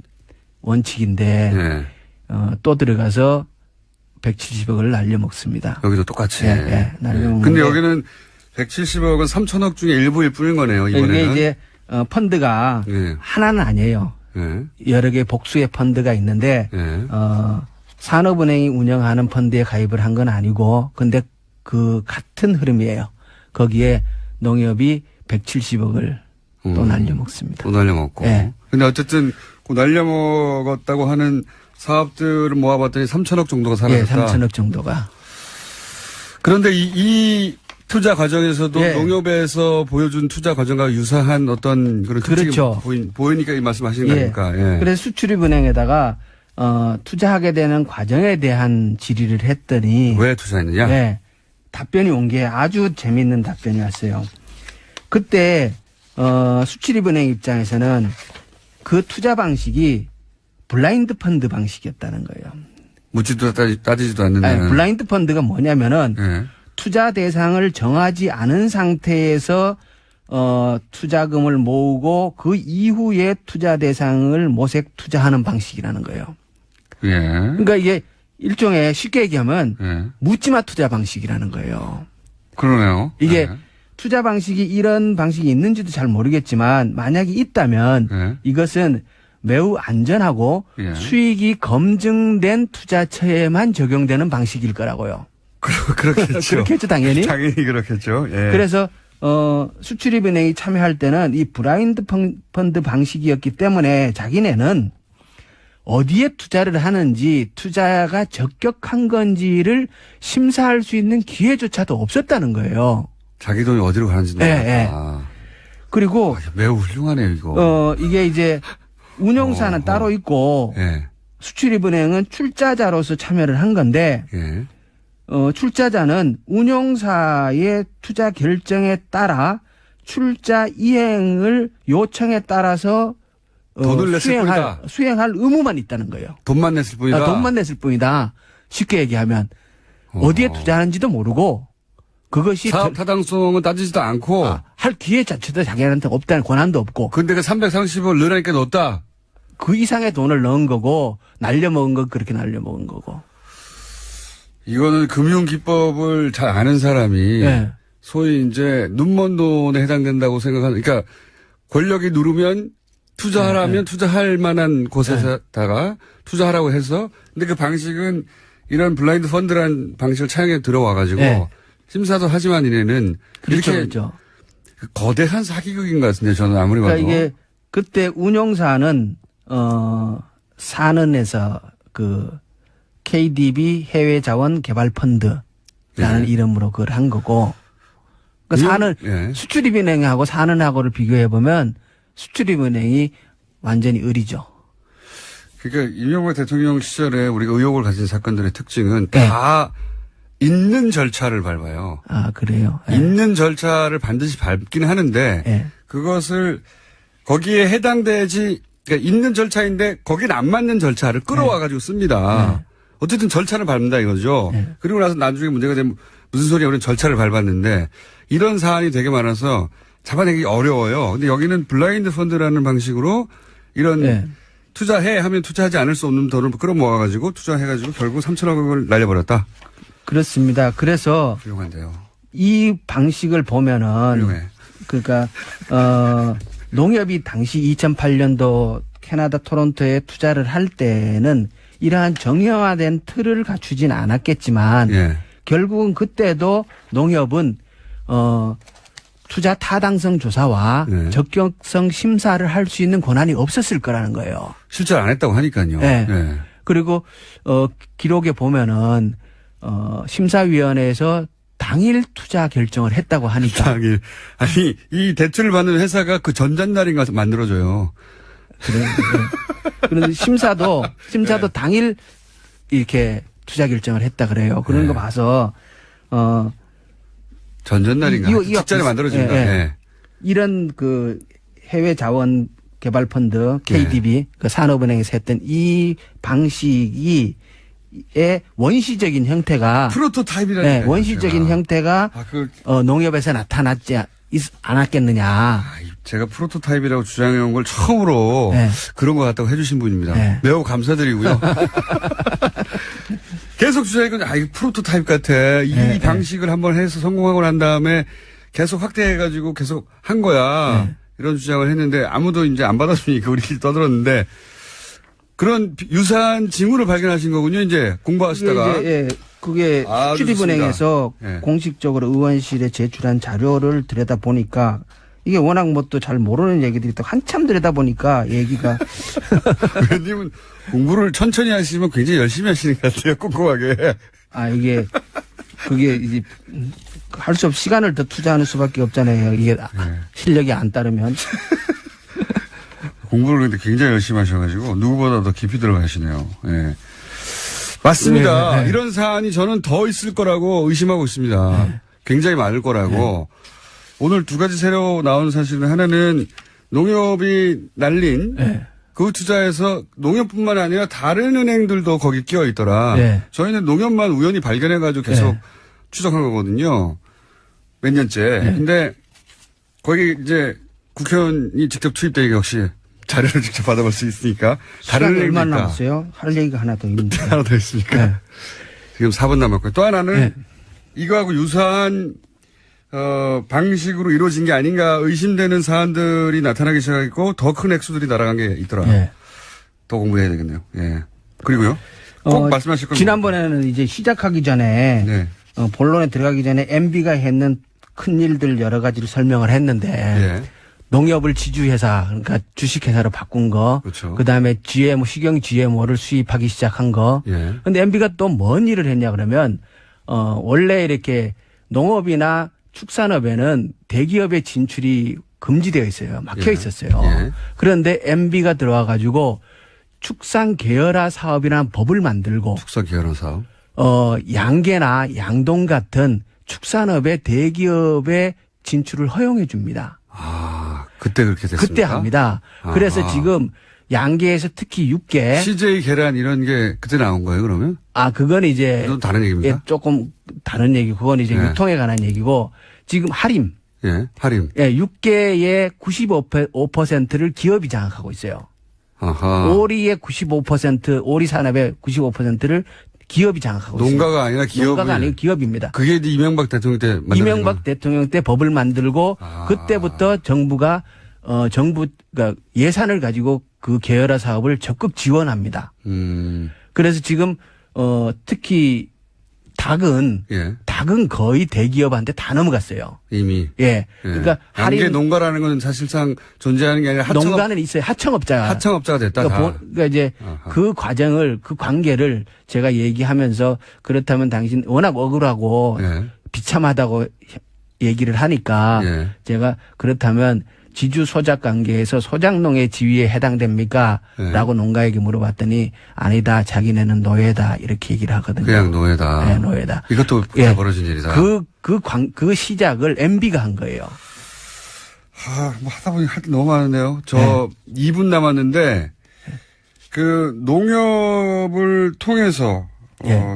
원칙인데 또 들어가서 170억을 날려먹습니다. 여기도 똑같이. 날려먹는데. 근데 여기는 170억은 3천억 중에 일부일 뿐인 거네요. 이번에는. 이게 이제 펀드가 하나는 아니에요. 여러 개의 복수의 펀드가 있는데 산업은행이 운영하는 펀드에 가입을 한 건 아니고 근데 그 같은 흐름이에요. 거기에 농협이 170억을 또 날려먹습니다. 또 날려먹고. 예. 근데 어쨌든 그 날려먹었다고 하는 사업들을 모아봤더니 3천억 정도가 예, 사라졌다. 3천억 정도가. 그런데 이 투자 과정에서도 예. 농협에서 보여준 투자 과정과 유사한 어떤 그런 특징이 그렇죠. 보이니까 이 말씀하시는 예. 거니까. 예. 그래서 수출입은행에다가 투자하게 되는 과정에 대한 질의를 했더니 왜 투자했느냐? 네, 답변이 온 게 아주 재미있는 답변이 왔어요. 그때 수출입은행 입장에서는 그 투자 방식이 블라인드 펀드 방식이었다는 거예요. 묻지도 따지지도 않는다는. 아니, 블라인드 펀드가 뭐냐면은 예. 투자 대상을 정하지 않은 상태에서 투자금을 모으고 그 이후에 투자 대상을 모색 투자하는 방식이라는 거예요. 예. 그러니까 이게 일종의 쉽게 얘기하면 예. 묻지마 투자 방식이라는 거예요. 그러네요. 이게 예. 투자 방식이 이런 방식이 있는지도 잘 모르겠지만 만약에 있다면 예. 이것은 매우 안전하고 예. 수익이 검증된 투자처에만 적용되는 방식일 거라고요. 그렇겠죠. 그렇겠죠, 당연히. 당연히 그렇겠죠. 예. 그래서 수출입은행이 참여할 때는 이 블라인드 펀드 방식이었기 때문에 자기네는 어디에 투자를 하는지 투자가 적격한 건지를 심사할 수 있는 기회조차도 없었다는 거예요. 자기 돈이 어디로 가는지도 예, 몰랐다. 예. 그리고 매우 훌륭하네요, 이거. 이게 이제 운용사는 따로 있고 예. 수출입은행은 출자자로서 참여를 한 건데 예. 출자자는 운용사의 투자 결정에 따라 출자 이행을 요청에 따라서 돈을 냈을 뿐이다. 수행할 의무만 있다는 거예요. 돈만 냈을 뿐이다. 돈만 냈을 뿐이다. 쉽게 얘기하면 어디에 투자하는지도 모르고 그것이 사업 타당성은 따지지도 않고. 할 기회 자체도 자기한테 없다는 권한도 없고 근데 그 330을 넣으니까 넣었다. 그 이상의 돈을 넣은 거고 날려먹은 건 그렇게 날려먹은 거고. 이거는 금융기법을 잘 아는 사람이 네. 소위 이제 눈먼 돈에 해당된다고 생각하는, 그러니까 권력이 누르면 투자하라면 투자할 만한 곳에다가 투자하라고 해서, 근데 그 방식은 이런 블라인드 펀드라는 방식을 차용해 들어와가지고 네. 심사도 하지만 이래는 그렇죠, 이렇게 그렇죠. 거대한 사기극인 것 같은데 저는 아무리 봐도. 그러니까 이게 그때 운용사는 산은에서 그 KDB 해외 자원 개발 펀드라는 이름으로 그걸 한 거고. 그러니까 산은 예. 수출입은행하고 산은하고를 비교해 보면 수출입은행이 완전히 을이죠. 그러니까 이명박 대통령 시절에 우리가 의혹을 가진 사건들의 특징은 네. 다 있는 절차를 밟아요. 아, 그래요. 예. 있는 절차를 반드시 밟기는 하는데 예. 그것을 거기에 해당되지, 그러니까 있는 절차인데 거기는 안 맞는 절차를 끌어와 가지고 씁니다. 어쨌든 절차를 밟는다 이거죠. 네. 그리고 나서 나중에 문제가 되면 무슨 소리야, 우리는 절차를 밟았는데 이런 사안이 되게 많아서 잡아내기 어려워요. 근데 여기는 블라인드 펀드라는 방식으로 이런 네. 투자해 하면 투자하지 않을 수 없는 돈을 끌어모아 가지고 투자해 가지고 결국 3천억을 날려버렸다. 그렇습니다. 그래서 훌륭한데요. 이 방식을 보면은 훌륭해. 그러니까 농협이 당시 2008년도 캐나다 토론토에 투자를 할 때는 이러한 정형화된 틀을 갖추진 않았겠지만 예. 결국은 그때도 농협은 투자 타당성 조사와 네. 적격성 심사를 할 수 있는 권한이 없었을 거라는 거예요. 실제로 안 했다고 하니까요. 네. 예. 그리고 기록에 보면은 심사위원회에서 당일 투자 결정을 했다고 하니까. 당일. 아니, 이 대출을 받는 회사가 그 전전날인가 만들어줘요. 그래. 그런데 심사도 당일 이렇게 투자 결정을 했다 그래요. 그런 네. 거 봐서 전전날인가. 직전에 만들어진다. 예, 예. 예. 이런 그 해외 자원 개발 펀드 KDB 그 산업은행에서 했던 이 방식이 의 원시적인 형태가 프로토타입이라는 원시적인 형태가 농협에서 나타났지 않았겠느냐. 제가 프로토타입이라고 주장해온 걸 처음으로 네. 그런 것 같다고 해주신 분입니다. 네. 매우 감사드리고요. 계속 주장해온 이 프로토타입 같아. 이 방식을 한번 해서 성공하고 난 다음에 계속 확대해가지고 계속 한 거야. 이런 주장을 했는데 아무도 이제 안 받아주니까 우리끼리 떠들었는데 그런 유사한 징후를 발견하신 거군요. 이제 공부하시다가. 이제 그게 아주 출입은행에서 좋습니다. 예. 공식적으로 의원실에 제출한 자료를 들여다보니까 이게 워낙 뭐 또 잘 모르는 얘기들이 또 한참 들여다보니까 얘기가 의원님은 공부를 천천히 하시면 굉장히 열심히 하시는 것 같아요. 꼼꼼하게. 아 이게 그게 이제 할 수 없 시간을 더 투자하는 수밖에 없잖아요. 이게 실력이 안 따르면. 공부를 근데 굉장히 열심히 하셔가지고 누구보다 더 깊이 들어가시네요. 예. 맞습니다. 네. 이런 사안이 저는 더 있을 거라고 의심하고 있습니다. 네. 굉장히 많을 거라고. 오늘 두 가지 새로 나온 사실은 하나는 농협이 날린 네. 그 투자에서 농협뿐만 아니라 다른 은행들도 거기 끼어 있더라. 네. 저희는 농협만 우연히 발견해가지고 계속 네. 추적한 거거든요. 몇 년째. 근데 거기 이제 국회의원이 직접 투입되기 역시 자료를 직접 받아볼 수 있으니까 다른 시간이 은행도 얼마나 있다. 남았어요? 할 얘기가 하나 더 있는데. 하나 더 있으니까. 네. 지금 4분 남았고요. 또 하나는 네. 이거하고 유사한 방식으로 이루어진 게 아닌가 의심되는 사안들이 나타나기 시작했고 더 큰 액수들이 날아간 게 있더라. 네. 더 공부해야 되겠네요. 예. 그리고요. 꼭 말씀하실 건 지난번에는 이제 시작하기 전에 네. 본론에 들어가기 전에 MB가 했는 큰 일들 여러 가지를 설명을 했는데 예. 농협을 지주회사 그러니까 주식회사로 바꾼 거, 그렇죠. 그다음에 GMO 식용 GMO를 수입하기 시작한 거. 예. 근데 MB가 또 뭔 일을 했냐 그러면 원래 이렇게 농업이나 축산업에는 대기업의 진출이 금지되어 있어요. 막혀 예. 있었어요. 예. 그런데 MB가 들어와 가지고 축산 계열화 사업이라는 법을 만들고 축사 계열화 사업. 양계나 양동 같은 축산업의 대기업의 진출을 허용해 줍니다. 아, 그때 그렇게 됐습니까? 그때 합니다. 그래서 아하. 지금 양계에서 특히 육계 CJ 계란 이런 게 그때 나온 거예요, 그러면? 그건 이제 이건 다른 얘기입니까? 예, 조금 다른 얘기. 그건 이제 예. 유통에 관한 얘기고 지금 할인 예, 할인. 예, 육계의 95%를 기업이 장악하고 있어요. 아하. 오리의 95%, 오리 산업의 95%를 기업이 장악하고 있어요. 농가가 아니라 기업을. 농가가 아니고 기업입니다. 그게 이제 이명박 대통령 때 만든 이명박 대통령 때 법을 만들고 그때부터 정부가 그러니까 예산을 가지고 그 계열화 사업을 적극 지원합니다. 그래서 지금 특히 닭은 거의 대기업한테 다 넘어갔어요. 이미. 예. 그러니까 양계 농가라는 건 사실상 존재하는 게 아니라 농가는 있어요. 하청업자가 됐다. 그러니까 이제 아하. 그 과정을 그 관계를 제가 얘기하면서 그렇다면 당신 워낙 억울하고 예. 비참하다고 얘기를 하니까 예. 제가 그렇다면 지주 소작 관계에서 소작농의 지위에 해당됩니까? 예. 라고 농가에게 물어봤더니 아니다. 자기네는 노예다. 이렇게 얘기를 하거든요. 그냥 노예다. 네, 노예다. 이것도 예. 벌어진 일이다. 그 시작을 MB가 한 거예요. 뭐 하다 보니 할 게 너무 많은데요. 저 2분 남았는데 그 농협을 통해서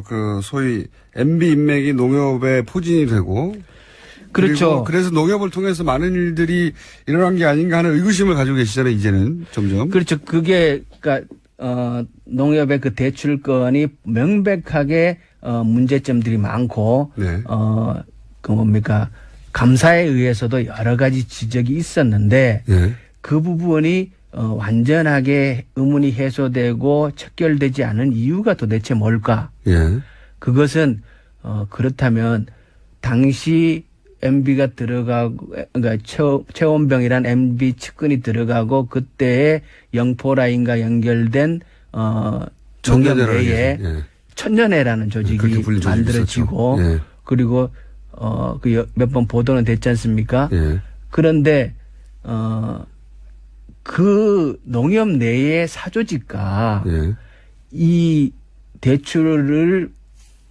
그 소위 MB 인맥이 농협에 포진이 되고 그렇죠. 그래서 농협을 통해서 많은 일들이 일어난 게 아닌가 하는 의구심을 가지고 계시잖아요. 이제는 점점. 그렇죠. 그게 그러니까 농협의 그 대출건이 명백하게 문제점들이 많고 네. 그 뭡니까 감사에 의해서도 여러 가지 지적이 있었는데 예. 그 부분이 완전하게 의문이 해소되고 척결되지 않은 이유가 도대체 뭘까? 예. 그것은 그렇다면 당시 MB가 들어가고 그러니까 최원병이란 MB 측근이 들어가고 그때의 영포라인과 연결된 농협 내에 천년회라는 조직이 그렇게 불린 조직이 만들어지고 있었죠. 예. 그리고 그 몇 번 보도는 됐지 않습니까? 예. 그런데 그 농협 내의 사조직과 예. 이 대출을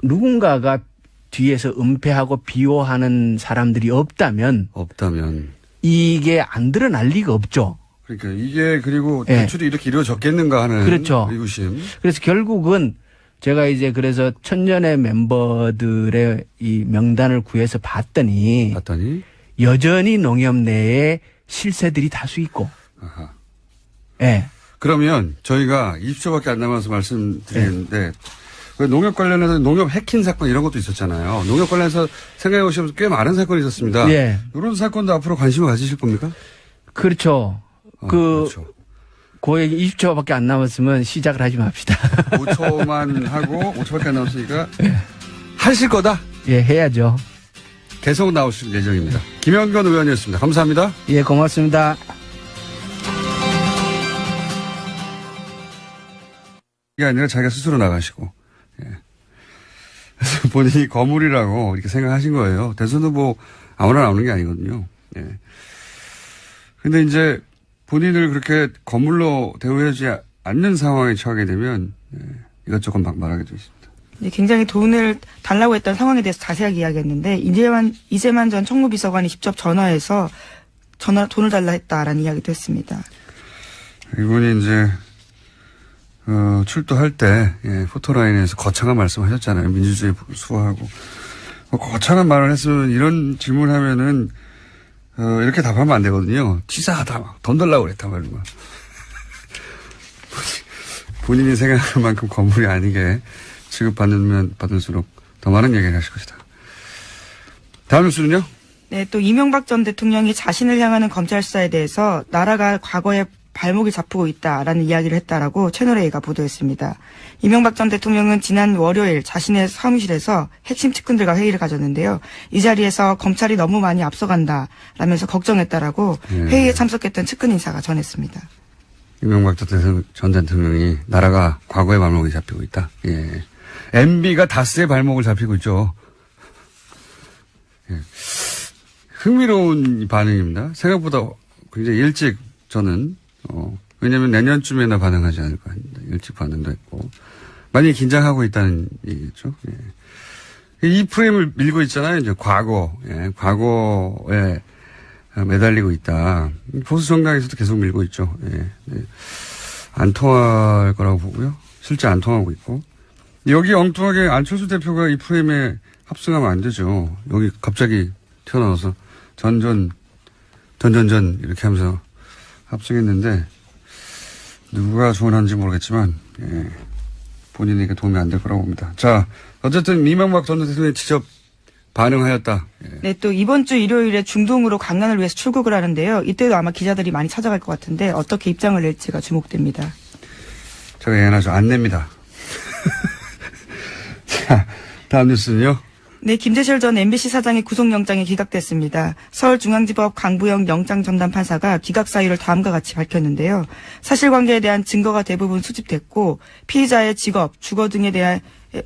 누군가가 뒤에서 은폐하고 비호하는 사람들이 없다면 이게 안 드러날 리가 없죠. 그러니까 이게 그리고 예. 대출이 이렇게 이루어졌겠는가 하는 그렇죠. 의구심. 그래서 결국은 제가 이제 그래서 천년의 멤버들의 이 명단을 구해서 봤더니 여전히 농협 내에 실세들이 다수 있고. 아하. 예. 그러면 저희가 20초밖에 안 남아서 말씀드리는데 농협 관련해서 농협 해킹 사건 이런 것도 있었잖아요. 농협 관련해서 생각해 보시면 꽤 많은 사건이 있었습니다. 예. 이런 사건도 앞으로 관심을 가지실 겁니까? 그렇죠. 그렇죠. 그 얘기 20초밖에 안 남았으면 시작을 하지 맙시다. 5초만 하고 5초밖에 안 남았으니까 하실 거다? 예, 해야죠. 계속 나오실 예정입니다. 김영건 의원이었습니다. 감사합니다. 예, 고맙습니다. 이게 아니라 자기가 스스로 나가시고, 예. 그래서 본인이 거물이라고 이렇게 생각하신 거예요. 대선 후보 아무나 나오는 게 아니거든요. 예. 근데 이제 본인을 그렇게 거물로 대우하지 않는 상황에 처하게 되면, 예. 이것저것 막 말하게 되어 있습니다. 굉장히 돈을 달라고 했던 상황에 대해서 자세하게 이야기했는데 이재만 전 총무비서관이 직접 전화해서 돈을 달라 했다라는 이야기도 했습니다. 이분이 이제 출두할 때 포토라인에서 거창한 말씀하셨잖아요. 민주주의 수호하고 거창한 말을 했으면 이런 질문을 하면은 이렇게 답하면 안 되거든요. 치사하다 막 돈 달라고 그랬다 말이야. 본인이 생각할 만큼 건물이 아니게 취급받으면 받을수록 더 많은 얘기를 하실 것이다. 다음 뉴스는요? 네, 또 이명박 전 대통령이 자신을 향하는 검찰 수사에 대해서 나라가 과거에 발목을 잡고 있다라는 이야기를 했다라고 채널A가 보도했습니다. 이명박 전 대통령은 지난 월요일 자신의 사무실에서 핵심 측근들과 회의를 가졌는데요. 이 자리에서 검찰이 너무 많이 앞서간다라면서 걱정했다라고 회의에 참석했던 측근 인사가 전했습니다. 이명박 전 대통령이 나라가 과거의 발목이 잡히고 있다. 예. MB가 다스의 발목을 잡히고 있죠. 예. 흥미로운 반응입니다. 생각보다 굉장히 일찍 저는, 왜냐면 내년쯤에나 반응하지 않을까 합니다. 일찍 반응도 했고. 많이 긴장하고 있다는 얘기겠죠. 예. 이 프레임을 밀고 있잖아요. 이제 과거에 매달리고 있다. 보수 정당에서도 계속 밀고 있죠. 예. 네. 안 통할 거라고 보고요. 실제 안 통하고 있고. 여기 엉뚱하게 안철수 대표가 이 프레임에 합승하면 안 되죠. 여기 갑자기 튀어나와서 전전 이렇게 하면서 합승했는데 누가 조언하는지 모르겠지만 본인에게 도움이 안 될 거라고 봅니다. 자, 어쨌든 이명박 전 대통령이 직접 반응하였다. 네, 또 이번 주 일요일에 중동으로 강연을 위해서 출국을 하는데요. 이때도 아마 기자들이 많이 찾아갈 것 같은데 어떻게 입장을 낼지가 주목됩니다. 제가 예언하죠. 안 냅니다. 자, 다음 뉴스는요. 네, 김재철 전 MBC 사장의 구속영장이 기각됐습니다. 서울중앙지법 강부영 영장전담 판사가 기각 사유를 다음과 같이 밝혔는데요. 사실관계에 대한 증거가 대부분 수집됐고 피의자의 직업, 주거 등에 대한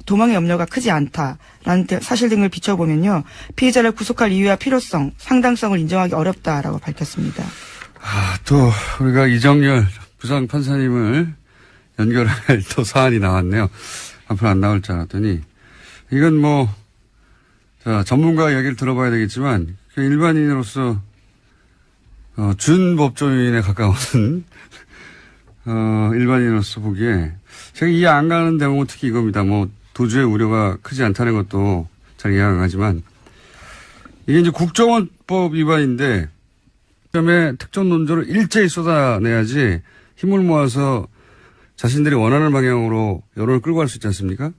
도망의 염려가 크지 않다라는 사실 등을 비춰보면요. 피의자를 구속할 이유와 필요성, 상당성을 인정하기 어렵다라고 밝혔습니다. 또 우리가 이정열 부장 판사님을 연결할 또 사안이 나왔네요. 앞으로 안 나올 줄 알았더니 이건 전문가 얘기를 들어봐야 되겠지만 일반인으로서 준법조인에 가까운 일반인으로서 보기에 제가 이해 안 가는 대목은 특히 이겁니다. 도주의 우려가 크지 않다는 것도 잘 이해가 가지만 이게 이제 국정원법 위반인데 그다음에 특정 논조를 일제히 쏟아내야지 힘을 모아서 자신들이 원하는 방향으로 여론을 끌고 갈 수 있지 않습니까?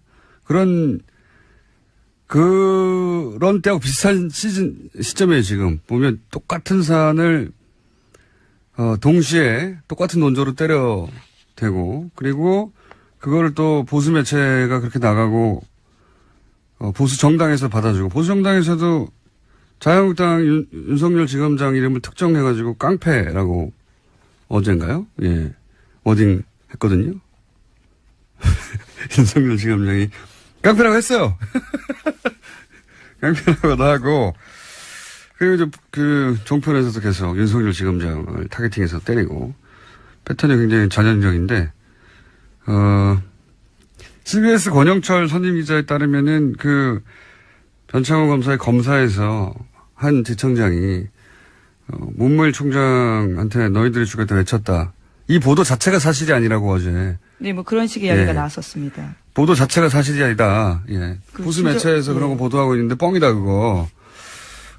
그런 때하고 비슷한 시점에 지금 보면 똑같은 사안을 동시에 똑같은 논조로 때려대고 그리고 그거를 또 보수 매체가 그렇게 나가고 보수 정당에서 받아주고 보수 정당에서도 자유한국당 윤석열 지검장 이름을 특정해가지고 깡패라고 어젠가요? 예, 워딩 했거든요. 윤석열 지검장이 깡패라고 했어요. 깡패라고도 하고 그리고 그 종편에서도 계속 윤석열 지검장을 타겟팅해서 때리고 패턴이 굉장히 전형적인데 CBS 권영철 선임 기자에 따르면은 변창호 검사의 검사에서 한 지청장이 문무일 총장한테 너희들이 죽였다 외쳤다. 이 보도 자체가 사실이 아니라고 어제. 네, 그런 식의 이야기가 나왔었습니다. 보도 자체가 사실이 아니다. 예. 보수 매체에서 그런 거 보도하고 있는데 뻥이다 그거.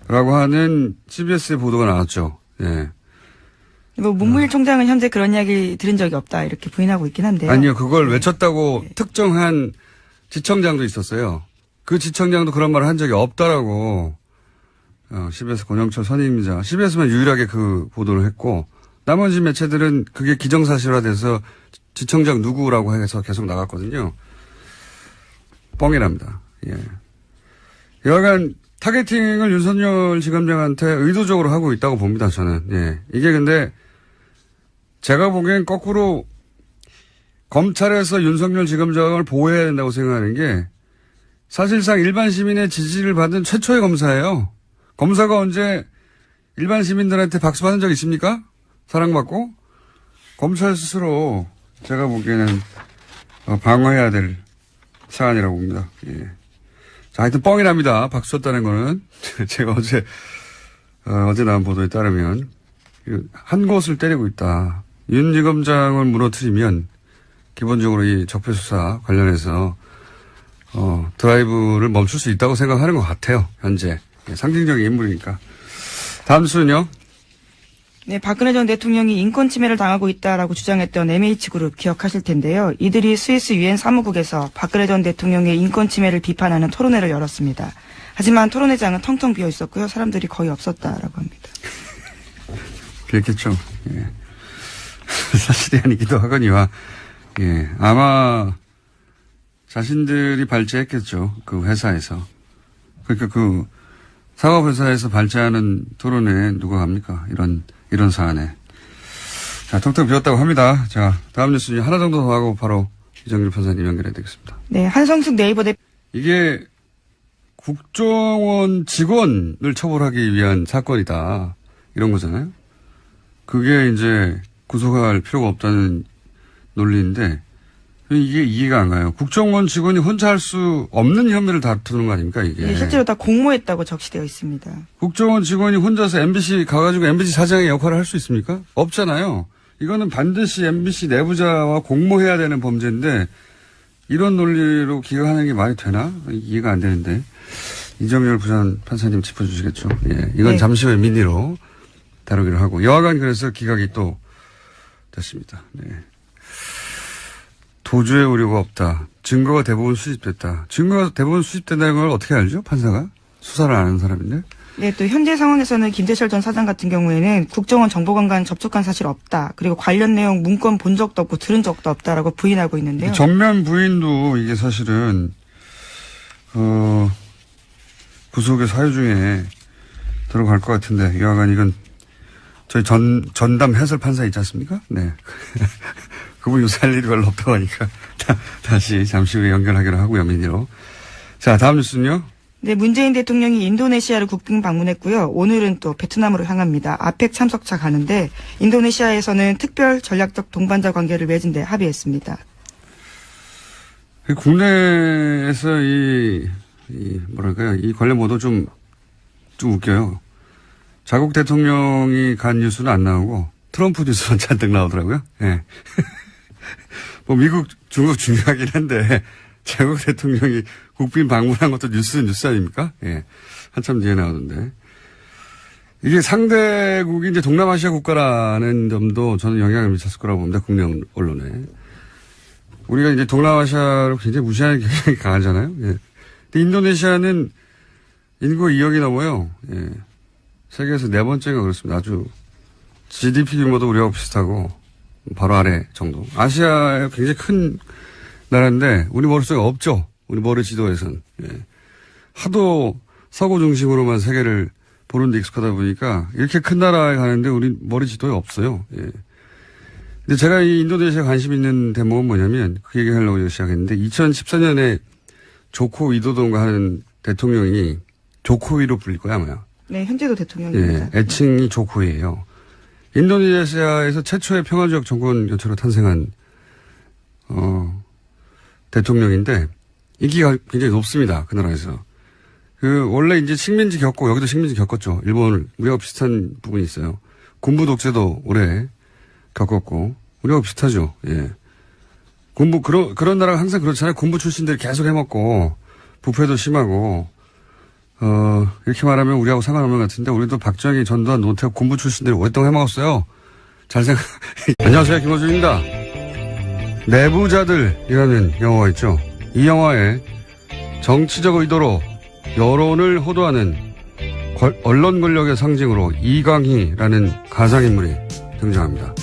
라고 하는 CBS의 보도가 나왔죠. 예. 문무일 총장은 현재 그런 이야기 들은 적이 없다 이렇게 부인하고 있긴 한데요. 아니요. 그걸 외쳤다고 특정한 지청장도 있었어요. 그 지청장도 그런 말을 한 적이 없다라고 CBS 권영철 선임이자 CBS만 유일하게 그 보도를 했고 나머지 매체들은 그게 기정사실화돼서 지청장 누구라고 해서 계속 나갔거든요. 뻥이랍니다. 예. 여하간 타겟팅을 윤석열 지검장한테 의도적으로 하고 있다고 봅니다, 저는. 예. 이게 근데 제가 보기엔 거꾸로 검찰에서 윤석열 지검장을 보호해야 된다고 생각하는 게 사실상 일반 시민의 지지를 받은 최초의 검사예요. 검사가 언제 일반 시민들한테 박수 받은 적 있습니까? 사랑받고? 검찰 스스로 제가 보기에는 방어해야 될 사안이라고 봅니다. 예. 자, 하여튼 뻥이 납니다. 박수 쳤다는 거는. 제가 어제 나온 보도에 따르면 한 곳을 때리고 있다. 윤 지검장을 무너뜨리면 기본적으로 이 적폐수사 관련해서 드라이브를 멈출 수 있다고 생각하는 것 같아요. 현재. 예, 상징적인 인물이니까. 다음 순요. 네, 박근혜 전 대통령이 인권 침해를 당하고 있다라고 주장했던 MH그룹 기억하실 텐데요. 이들이 스위스 유엔 사무국에서 박근혜 전 대통령의 인권 침해를 비판하는 토론회를 열었습니다. 하지만 토론회장은 텅텅 비어 있었고요. 사람들이 거의 없었다라고 합니다. 그랬겠죠. 예. 사실이 아니기도 하거니와, 예. 아마 자신들이 발제했겠죠. 그 회사에서. 그러니까 그 상업회사에서 발제하는 토론회에 누가 갑니까? 이런 사안에. 자, 텅텅 비었다고 합니다. 자, 다음 뉴스 하나 정도 더 하고 바로 이정길 판사님 연결해야 되겠습니다. 네, 한성숙 네이버 대표. 이게 국정원 직원을 처벌하기 위한 사건이다. 이런 거잖아요. 그게 이제 구속할 필요가 없다는 논리인데 이게 이해가 안 가요. 국정원 직원이 혼자 할 수 없는 혐의를 다투는 거 아닙니까, 이게. 네, 실제로 다 공모했다고 적시되어 있습니다. 국정원 직원이 혼자서 MBC 가가지고 MBC 사장의 역할을 할 수 있습니까? 없잖아요. 이거는 반드시 MBC 내부자와 공모해야 되는 범죄인데 이런 논리로 기각하는 게 말이 되나? 이해가 안 되는데. 이정열 부산 판사님 짚어주시겠죠. 예. 이건 네. 잠시 후에 민의로 다루기로 하고. 여하간 그래서 기각이 또 됐습니다. 네. 도주의 우려가 없다. 증거가 대부분 수집됐다. 증거가 대부분 수집된다는 걸 어떻게 알죠? 판사가? 수사를 아는 사람인데. 네, 또 현재 상황에서는 김재철 전 사장 같은 경우에는 국정원 정보관과 접촉한 사실 없다. 그리고 관련 내용 문건 본 적도 없고 들은 적도 없다라고 부인하고 있는데요. 정면 부인도 이게 사실은 구속의 사유 중에 들어갈 것 같은데 여하간 이건 저희 전담 해설 판사 있지 않습니까? 네. 그분 요새 할 일이 별로 없다고 하니까 다시 잠시 후에 연결하기로 하고요, 민의로. 자, 다음 뉴스는요. 네, 문재인 대통령이 인도네시아를 국빈 방문했고요. 오늘은 또 베트남으로 향합니다. 아펙 참석차 가는데 인도네시아에서는 특별 전략적 동반자 관계를 맺은 데 합의했습니다. 국내에서 이 관련 보도 좀 웃겨요. 자국 대통령이 간 뉴스는 안 나오고 트럼프 뉴스만 잔뜩 나오더라고요. 예. 뭐 미국, 중국 중요하긴 한데 자국 대통령이 국빈 방문한 것도 뉴스 아닙니까? 예. 한참 뒤에 나오던데. 이게 상대국이 이제 동남아시아 국가라는 점도 저는 영향을 미쳤을 거라고 봅니다. 국내 언론에. 우리가 이제 동남아시아를 굉장히 무시하는 경향이 강하잖아요. 예. 근데 인도네시아는 인구가 2억이 넘어요. 예. 세계에서 4번째가 그렇습니다. 아주 GDP 규모도 우리하고 비슷하고 바로 아래 정도. 아시아에 굉장히 큰 나라인데 우리 머릿속에 없죠. 우리 머리 지도에선. 예. 하도 서구 중심으로만 세계를 보는 데 익숙하다 보니까 이렇게 큰 나라에 가는데 우리 머리 지도에 없어요. 예. 근데 제가 이 인도네시아 관심 있는 대목은 뭐냐면 그 얘기 하려고 시작했는데 2014년에 조코 위도돈가 하는 대통령이 조코위로 불릴 거야 아마. 네, 현재도 대통령입니다. 예, 애칭이 조코위예요. 인도네시아에서 최초의 평화적 정권 교체로 탄생한 대통령인데 인기가 굉장히 높습니다. 그 나라에서. 원래 이제 식민지 겪고 여기도 식민지 겪었죠. 일본을 우리하고 비슷한 부분이 있어요. 군부 독재도 오래 겪었고 우리하고 비슷하죠. 예. 그런 나라가 항상 그렇잖아요. 군부 출신들이 계속 해먹고 부패도 심하고 이렇게 말하면 우리하고 상관없는 것 같은데 우리도 박정희, 전두환, 노태우 군부 출신들이 오랫동안 해먹었어요. 안녕하세요. 김호준입니다. 내부자들이라는 영화가 있죠. 이 영화에 정치적 의도로 여론을 호도하는 언론 권력의 상징으로 이광희라는 가상인물이 등장합니다.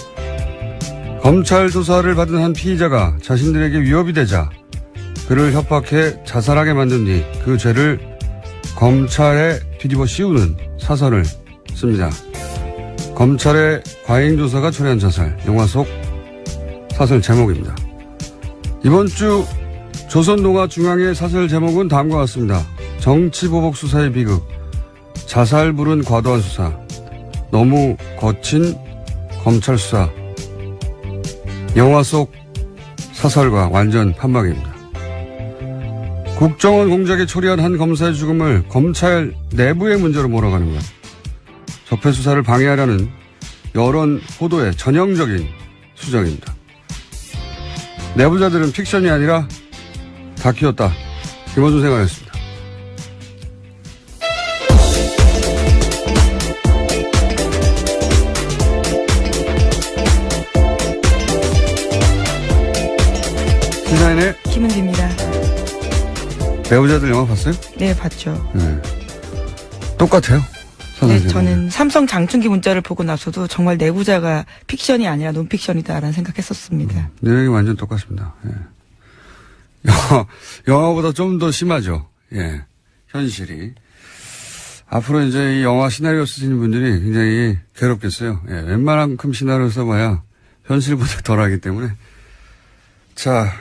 검찰 조사를 받은 한 피의자가 자신들에게 위협이 되자 그를 협박해 자살하게 만든 뒤 그 죄를 검찰에 뒤집어 씌우는 사설을 씁니다. 검찰의 과잉조사가 초래한 자살, 영화 속 사설 제목입니다. 이번 주 조선동아중앙의 사설 제목은 다음과 같습니다. 정치보복 수사의 비극, 자살불은 과도한 수사, 너무 거친 검찰 수사. 영화 속 사설과 완전 판박입니다. 국정원 공작에 초래한 한 검사의 죽음을 검찰 내부의 문제로 몰아가는 것. 적폐 수사를 방해하려는 여론 보도의 전형적인 수정입니다. 내부자들은 픽션이 아니라 다큐였다. 김원준 생각했습니다. 시사인의 김은지입니다. 배우자들 영화 봤어요? 네, 봤죠. 네. 똑같아요. 네, 저는 삼성 장충기 문자를 보고 나서도 정말 내부자가 픽션이 아니라 논픽션이다라는 생각했었습니다. 내용이 완전 똑같습니다. 예. 영화보다 좀 더 심하죠. 예. 현실이. 앞으로 이제 이 영화 시나리오 쓰시는 분들이 굉장히 괴롭겠어요. 예. 웬만한큼 시나리오 써봐야 현실보다 덜 하기 때문에. 자,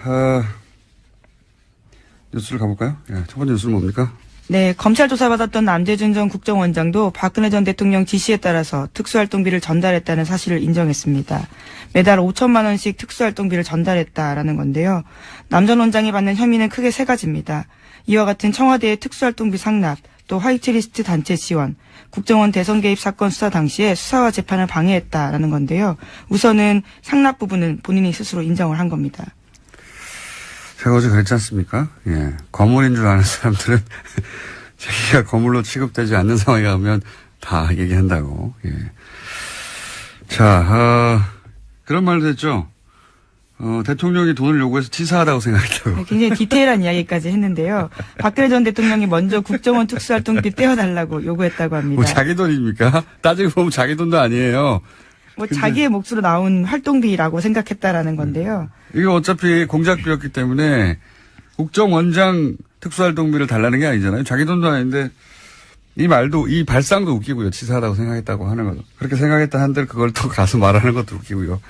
뉴스를 가볼까요? 예. 첫 번째 뉴스는 뭡니까? 네, 검찰 조사받았던 남재준 전 국정원장도 박근혜 전 대통령 지시에 따라서 특수활동비를 전달했다는 사실을 인정했습니다. 매달 5천만 원씩 특수활동비를 전달했다라는 건데요. 남 전 원장이 받는 혐의는 크게 세 가지입니다. 이와 같은 청와대의 특수활동비 상납, 또 화이트리스트 단체 지원, 국정원 대선 개입 사건 수사 당시에 수사와 재판을 방해했다라는 건데요. 우선은 상납 부분은 본인이 스스로 인정을 한 겁니다. 제가 어제 그랬지 않습니까? 예. 거물인 줄 아는 사람들은 자기가 거물로 취급되지 않는 상황에 가면 다 얘기한다고. 예. 자, 그런 말도 했죠. 대통령이 돈을 요구해서 치사하다고 생각했다고. 네, 굉장히 디테일한 이야기까지 했는데요. 박근혜 전 대통령이 먼저 국정원 특수활동비 떼어달라고 요구했다고 합니다. 뭐 자기 돈입니까? 따지고 보면 자기 돈도 아니에요. 뭐 자기의 몫으로 나온 활동비라고 생각했다라는 건데요. 이게 어차피 공작비였기 때문에 국정원장 특수활동비를 달라는 게 아니잖아요. 자기 돈도 아닌데 이 말도, 이 발상도 웃기고요. 치사하다고 생각했다고 하는 거죠. 그렇게 생각했다 한들 그걸 또 가서 말하는 것도 웃기고요.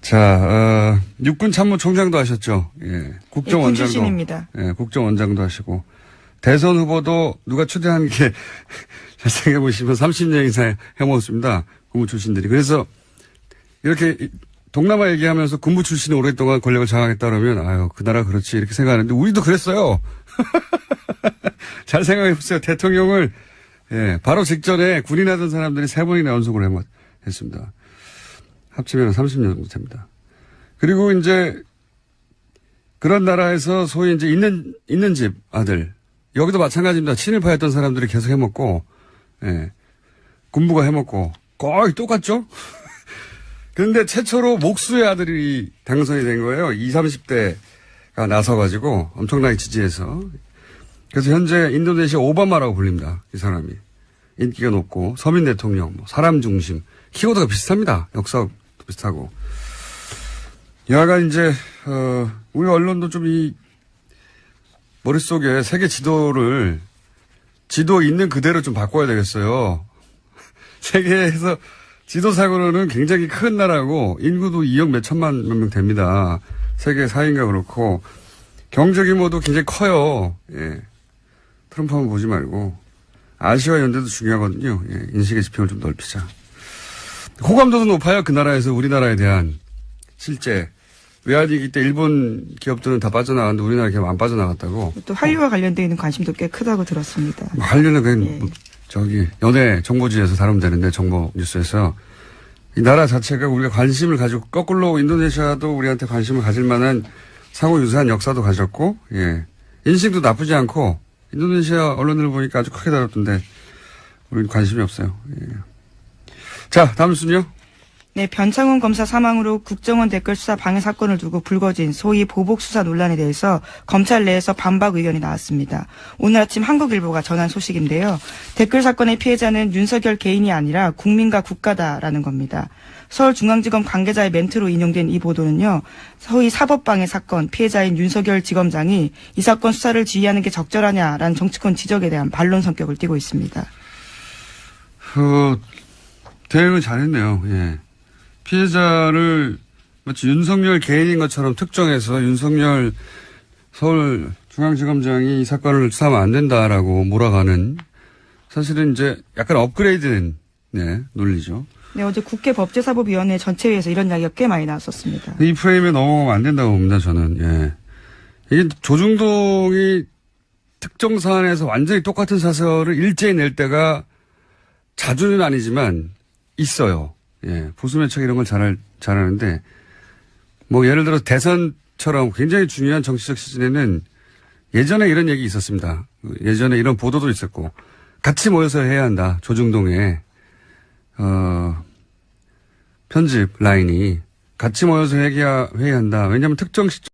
자, 육군 참모총장도 하셨죠. 예. 국정원장도. 군 출신입니다. 예, 국정원장도 하시고. 대선 후보도 누가 추대한 게 잘 생각해보시면 30년 이상 해먹었습니다. 군부 출신들이. 그래서 이렇게 동남아 얘기하면서 군부 출신이 오랫동안 권력을 장악했다 그러면 아유, 그 나라 그렇지 이렇게 생각하는데 우리도 그랬어요. 잘 생각해보세요. 대통령을 예, 바로 직전에 군인하던 사람들이 3번이나 연속으로 했습니다. 합치면 30년 정도 됩니다. 그리고 이제 그런 나라에서 소위 이제 있는 집 아들 여기도 마찬가지입니다. 친일파였던 사람들이 계속 해먹고 예, 군부가 해먹고 거의 똑같죠? 그런데 최초로 목수의 아들이 당선이 된 거예요. 20, 30대가 나서가지고 엄청나게 지지해서. 그래서 현재 인도네시아 오바마라고 불립니다. 이 사람이. 인기가 높고 서민 대통령, 뭐 사람 중심. 키워드가 비슷합니다. 역사도 비슷하고. 여하간 이제 우리 언론도 좀 이 머릿속에 세계 지도 있는 그대로 좀 바꿔야 되겠어요. 세계에서 지도상으로는 굉장히 큰 나라고 인구도 2억 몇천만 명 됩니다. 세계 4위인가 그렇고 경제 규모도 굉장히 커요. 예. 트럼프 한번 보지 말고 아시아 연대도 중요하거든요. 예. 인식의 지평을 좀 넓히자. 호감도도 높아요. 그 나라에서 우리나라에 대한 실제 외환위기 때 일본 기업들은 다 빠져나갔는데 우리나라 기업 안 빠져나갔다고. 또 한류와 관련되어 있는 관심도 꽤 크다고 들었습니다. 한류는 그냥 예. 저기 연예 정보지에서 다루면 되는데 정보 뉴스에서 이 나라 자체가 우리가 관심을 가지고 거꾸로 인도네시아도 우리한테 관심을 가질 만한 상호 유사한 역사도 가졌고 예. 인식도 나쁘지 않고 인도네시아 언론을 보니까 아주 크게 다뤘던데 우리는 관심이 없어요. 예. 자, 다음 순요. 네, 변창훈 검사 사망으로 국정원 댓글 수사 방해 사건을 두고 불거진 소위 보복 수사 논란에 대해서 검찰 내에서 반박 의견이 나왔습니다. 오늘 아침 한국일보가 전한 소식인데요. 댓글 사건의 피해자는 윤석열 개인이 아니라 국민과 국가다라는 겁니다. 서울중앙지검 관계자의 멘트로 인용된 이 보도는요. 소위 사법방해 사건 피해자인 윤석열 지검장이 이 사건 수사를 지휘하는 게 적절하냐라는 정치권 지적에 대한 반론 성격을 띠고 있습니다. 대응을 잘했네요. 예. 피해자를 마치 윤석열 개인인 것처럼 특정해서 윤석열 서울중앙지검장이 이 사건을 수사하면 안 된다라고 몰아가는 사실은 이제 약간 업그레이드된 논리죠. 네, 어제 국회 법제사법위원회 전체회에서 이런 이야기가 꽤 많이 나왔었습니다. 이 프레임에 넘어가면 안 된다고 봅니다, 저는. 예. 이게 조중동이 특정 사안에서 완전히 똑같은 사설을 일제히 낼 때가 자주는 아니지만 있어요. 예. 보수매체가 이런 걸 잘하는데, 뭐 예를 들어 대선처럼 굉장히 중요한 정치적 시즌에는 예전에 이런 얘기 있었습니다. 예전에 이런 보도도 있었고, 같이 모여서 해야 한다. 조중동에, 편집 라인이 같이 모여서 회의한다. 왜냐하면 특정 시점